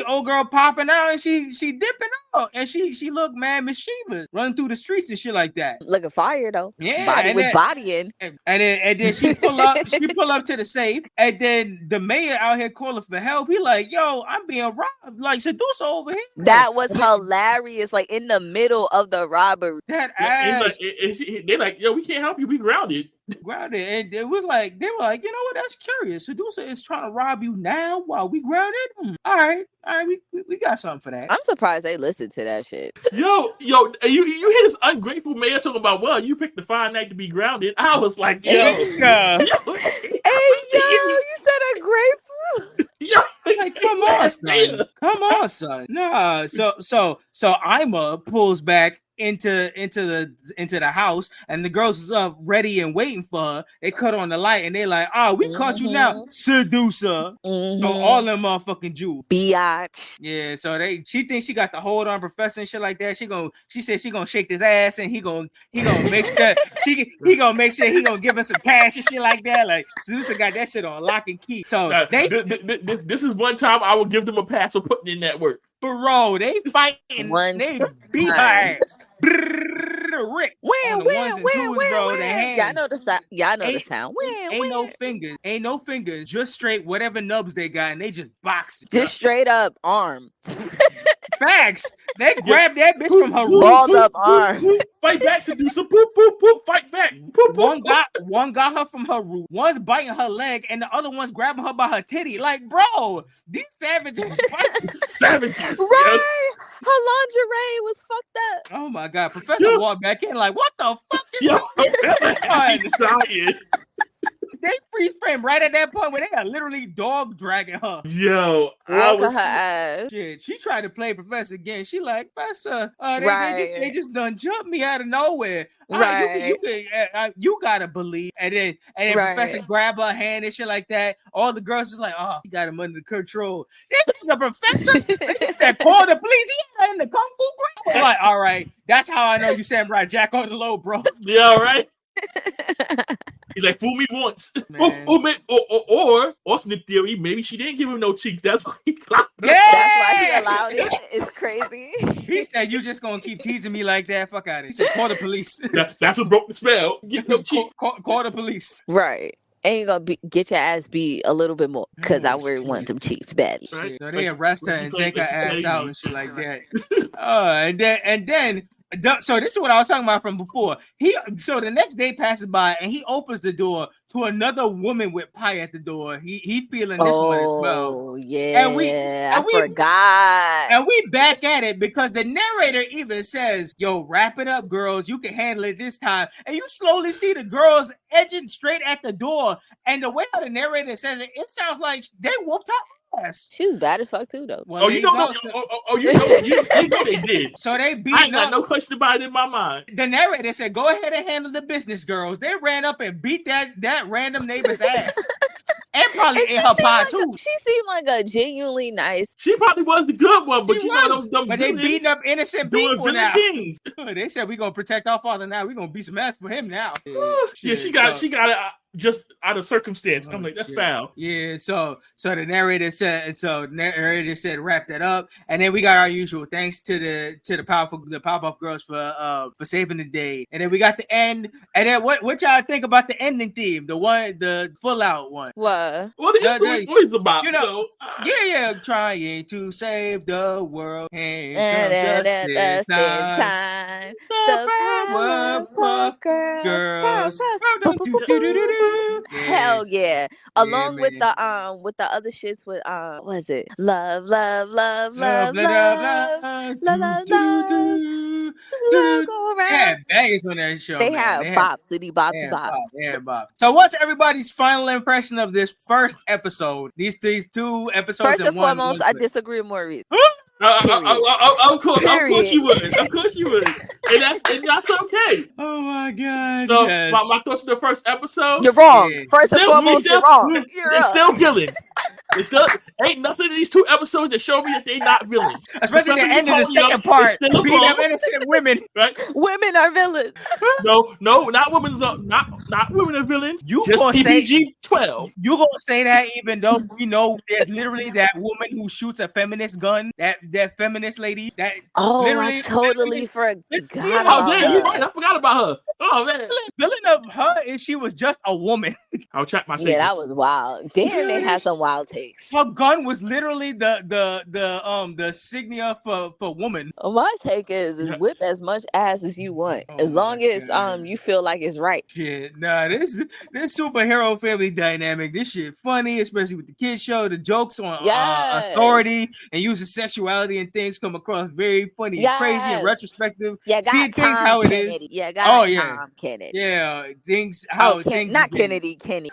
old girl popping out and she dipping out and she look mad mischievous running through the streets and shit like that. Looking fire though. Yeah, body was bodying. And then she pull up to the safe, and then the mayor out here calling for help. He like, yo, I'm being robbed. Like, seduce over here. That was hilarious. Like in the middle of the robbery. That ass. They're like, yo, we can't help you. We grounded. And it was like they were like, you know what? That's curious. Seducer is trying to rob you now while we grounded. All right, we got something for that. I'm surprised they listened to that shit. Yo, you hear this ungrateful mayor talking about, well, you picked the fine night to be grounded. I was like, yo, hey, yo, you said ungrateful. Yo, like, come on, son. Nah, so Ima pulls back into the house, and the girls is up ready and waiting for her. They cut on the light and they like, we caught you now, seducer. So all them motherfucking Jews. Biatch. Yeah, so she thinks she got the hold on Professor and shit like that. She said she gonna shake his ass and he gonna make sure he gonna make sure he gonna give us some cash and shit like that. Like seducer got that shit on lock and key. So this is one time I will give them a pass for putting in that work. Bro, they fighting. They beat her ass. Rick. Where? Y'all know the sound. Ain't no fingers. Just straight whatever nubs they got, and they just box. Just straight up arm. Facts. They grabbed that bitch from her Balled up arm. Fight back, seducer. Poop, poop, poop. Fight back. Poop, poop. One got her from her root. One's biting her leg, and the other one's grabbing her by her titty. Like, bro, these savages. Savages. Right. Her lingerie was fucked up. Oh my god. Professor walked back in like, what the fuck is Yo, going on? dying. They freeze frame right at that point where they are literally dog dragging her. Yo, Walking her ass. Shit, she tried to play Professor again. She like, Professor, they just done jumped me out of nowhere. Right. You gotta believe. And then Professor grab her hand and shit like that. All the girls is like, oh, he got him under control. This nigga Professor, he said, call the police. He had in the kung fu grab. I'm like, all right, that's how I know you samurai jack on the low, bro. Yeah, right. He's like, fool me once. Or alternate theory, maybe she didn't give him no cheeks. That's why he clapped her. Yeah! That's why he allowed it. It's crazy. He said, you just gonna keep teasing me like that? Fuck out of here. He said, call the police. That's what broke the spell. Give no cheeks. Call the police. Right. And you're gonna get your ass beat a little bit more because I really want them cheeks badly. Right. So they arrest her and take her ass out and shit like that. And then so this is what I was talking about from before. So the next day passes by and he opens the door to another woman with pie at the door. He feeling this one as well. Oh yeah, I forgot. And we back at it because the narrator even says, "Yo, wrap it up, girls. You can handle it this time." And you slowly see the girls edging straight at the door. And the way how the narrator says it sounds like they whooped her. Yes. She was bad as fuck too, though. Well, you know they did. So they beat. I ain't got no question about it in my mind. The narrator said, "Go ahead and handle the business, girls." They ran up and beat that random neighbor's ass, and probably ate her pie too. She seemed like a genuinely nice. She probably was the good one, but but they beating up innocent people now. Things. They said, "We're gonna protect our father now. We're gonna beat some ass for him now." Yeah, she got it just out of circumstance. I'm like, that's foul. Yeah, so the narrator said, wrap that up, and then we got our usual thanks to the Powerpuff Girls for saving the day, and then we got the end, and then what y'all think about the ending theme, the full out one? What? What is about? You know, trying to save the world. And just in time. The Powerpuff Girls. Hell yeah! Along with the other shits with was it love. Yeah, bangers on that show. They have bops, city bops, bops. Yeah, bops. So, what's everybody's final impression of this first episode? These two episodes. First and foremost, I disagree with Maurice. Of course you would. Of course you would. And that's okay. Oh my god. So my thoughts on the first episode. You're wrong. Yeah. First and foremost, you're wrong. They're still villains. Ain't nothing in these two episodes that show me that they're not villains. Especially the end of the second part. Beat up innocent women. Right? Women are villains. No, not women. Not women are villains. You just gonna PPG 12. You gonna say that even though we know there's literally that woman who shoots a feminist gun, that feminist lady. That I totally forgot. Oh damn, you're right. I forgot about her. Oh man, villain of her is she was just a woman. I'll check my. Yeah, that was wild. Damn, they had some wild takes. Her gun was literally the insignia for woman. My take is whip as much ass as you want, as long as you feel like it's right. Shit, nah, this superhero family dynamic. This shit funny, especially with the kids show. The jokes on authority and using sexuality and things come across very funny, and crazy, and retrospective. Yeah, see things how it is. Yeah, Tom Kennedy. Yeah, things how things. Not Kennedy, Kenny.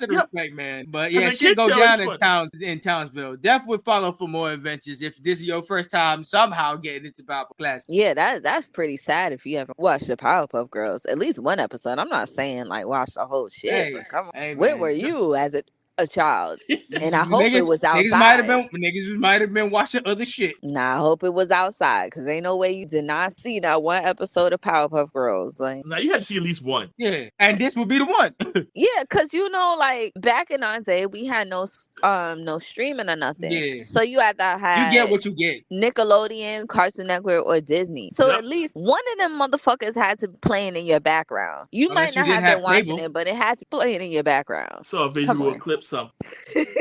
Respect, man. But yeah, shit go down in Townsville. Def would follow for more adventures if this is your first time somehow getting into Powerpuff class. Yeah, that's pretty sad if you haven't watched the Powerpuff Girls. At least one episode. I'm not saying like watch the whole shit. But come on, where were you as a child? And I hope it was outside. Niggas might have been watching other shit. Nah, I hope it was outside because ain't no way you did not see that one episode of Powerpuff Girls. Like, now you had to see at least one. Yeah, and this would be the one. Yeah, because like back in our day, we had no streaming or nothing. Yeah. So you had to have you get what you get. Nickelodeon, Cartoon Network, or Disney. So at least one of them motherfuckers had to playing in your background. You might not have been watching it, but it had to play in your background. So a visual clip. flip something.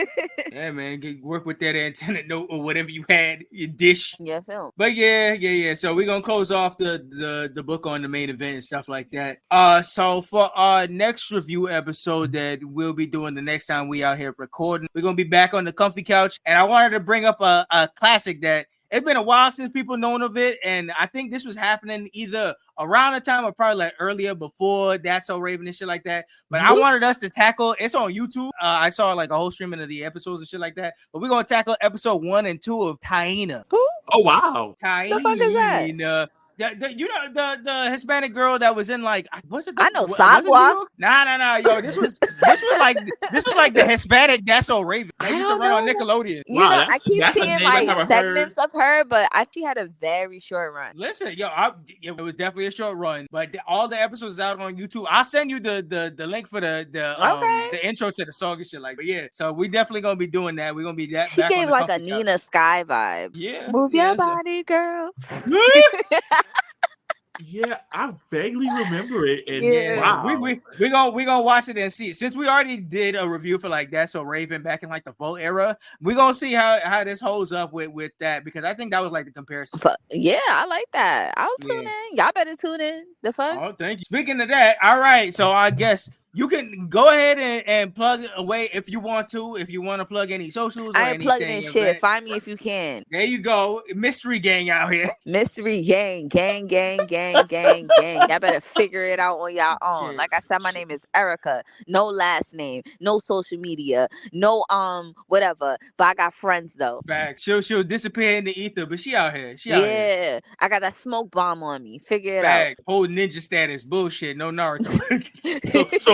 Yeah, man, work with that antenna note or whatever you had, your dish. Yeah, film. But yeah. So we're gonna close off the book on the main event and stuff like that. So for our next review episode that we'll be doing the next time we out here recording, we're gonna be back on the comfy couch, and I wanted to bring up a classic that it's been a while since people known of it, and I think this was happening either around the time or probably like earlier before That's So Raven and shit like that. But I wanted us to tackle, it's on YouTube. I saw like a whole streaming of the episodes and shit like that. But we're gonna tackle episode 1 and 2 of Taina. Who? Oh wow. Taina. The fuck is that? The Hispanic girl that was in like was it? I know Sagua. Nah. Yo, this was like the Hispanic That's So Raven. They used to run on Nickelodeon. You know, I keep seeing like segments of her, but she had a very short run. Listen, it was definitely a short run, but all the episodes out on YouTube. I'll send you the link for the intro to the song and shit like. But yeah, so we definitely gonna be doing that. We're gonna be that. She gave like a Nina Sky vibe. Yeah, move your body, girl. Yeah, I vaguely remember it. And wow, wow. we gonna watch it and see. Since we already did a review for like That's So Raven back in like the Volt era, we're gonna see how this holds up with that, because I think that was like the comparison. But yeah, I like that. I'll tune in. Y'all better tune in. The fuck. Oh, thank you. Speaking of that, all right. So I guess you can go ahead and plug away if you want to. If you want to plug any socials, I ain't plugging in shit. Find me if you can. There you go, mystery gang out here. Mystery gang. Y'all better figure it out on y'all own. Like I said, my name is Erica. No last name. No social media. No whatever. But I got friends though. Back. She'll disappear in the ether, but she out here. She out here. I got that smoke bomb on me. Figure it out. Whole ninja status. Bullshit. No Naruto.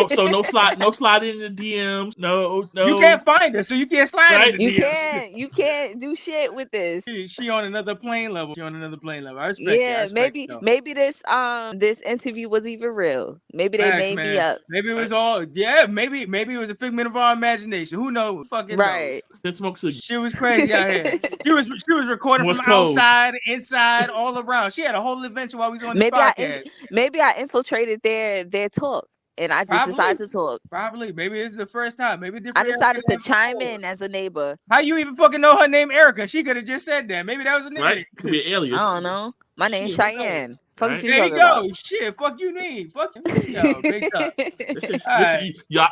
So no slide in the DMs. No. You can't find her, so you can't slide in the DMs. You can't do shit with this. She on another plane level. I respect it. Maybe this interview was even real. Maybe they made me up. Maybe it was all maybe it was a figment of our imagination. Who knows? Fucking right. She was crazy out here. She was recording from outside, inside, all around. She had a whole adventure while we was on the podcast. Maybe I infiltrated their talk. And I just decided to talk. Probably. Maybe it's the first time. Maybe I decided to chime in as a neighbor. How you even fucking know her name, Erica? She could have just said that. Maybe that was a name. Right? Could be an alias. I don't know. My name's Cheyenne. Fuck right. There you go. About. Shit. Fuck you mean. Fuck you. Yo, big time.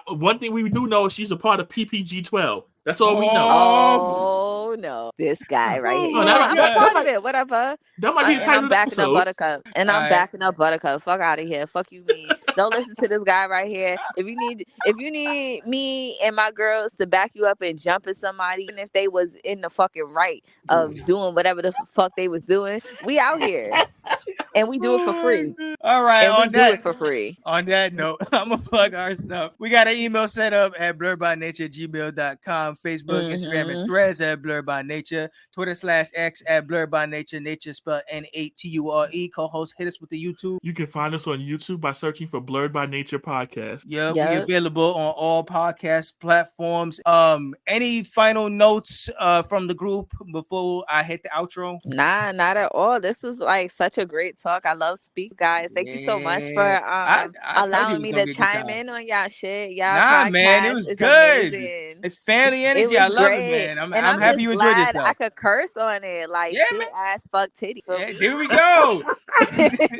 One thing we do know is she's a part of PPG 12. That's all we know. Oh no, this guy right here. I'm a part of it. Whatever. That might be the title of the episode. I'm backing up Buttercup. Fuck out of here. Fuck you, me. Don't listen to this guy right here. If you need me and my girls to back you up and jump at somebody, even if they was in the fucking right of doing whatever the fuck they was doing, we out here. And we do it for free. All right. And we do it for free. On that note, I'm going to plug our stuff. We got an email set up at blerdbynature@gmail.com, Facebook, Instagram, and Threads at Blerd By Nature, Twitter /X at Blerd By Nature, nature spelled Nature. Co-host, hit us with the YouTube. You can find us on YouTube by searching for Blerd By Nature Podcast. Yeah, we're available on all podcast platforms. Any final notes from the group before I hit the outro? Nah, not at all. This was like such a great talk. I love speak, guys. Thank you so much for allowing me to chime in on y'all shit. Y'all man, it was good. Amazing. It's family energy. I love it, man. I'm happy you enjoyed this. I could curse on it, like shit, ass, fuck, titty. Here we go.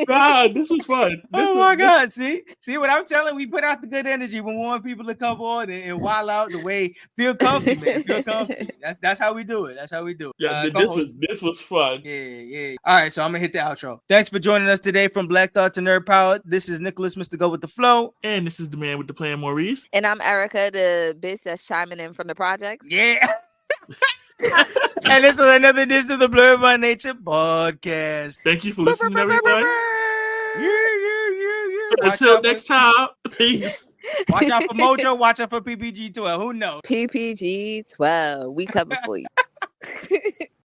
God, this was fun. God, see what I'm telling? We put out the good energy. We want people to come on and wild out the way. Feel comfy, man. Feel comfy. That's how we do it. Yeah, this was fun. Yeah. All right, so I'm gonna hit the outro. Thanks for joining us today from Black Thought to Nerd Power. This is Nicholas, Mr. Go with the Flow. And this is the man with the plan, Maurice. And I'm Erica, the bitch that's chiming in from the project. Yeah. And this is another edition of the Blerd By Nature Podcast. Thank you for listening, everyone. Until next time, peace. Watch out for Mojo. Watch out for PPG 12. Who knows? PPG 12. We cover for you.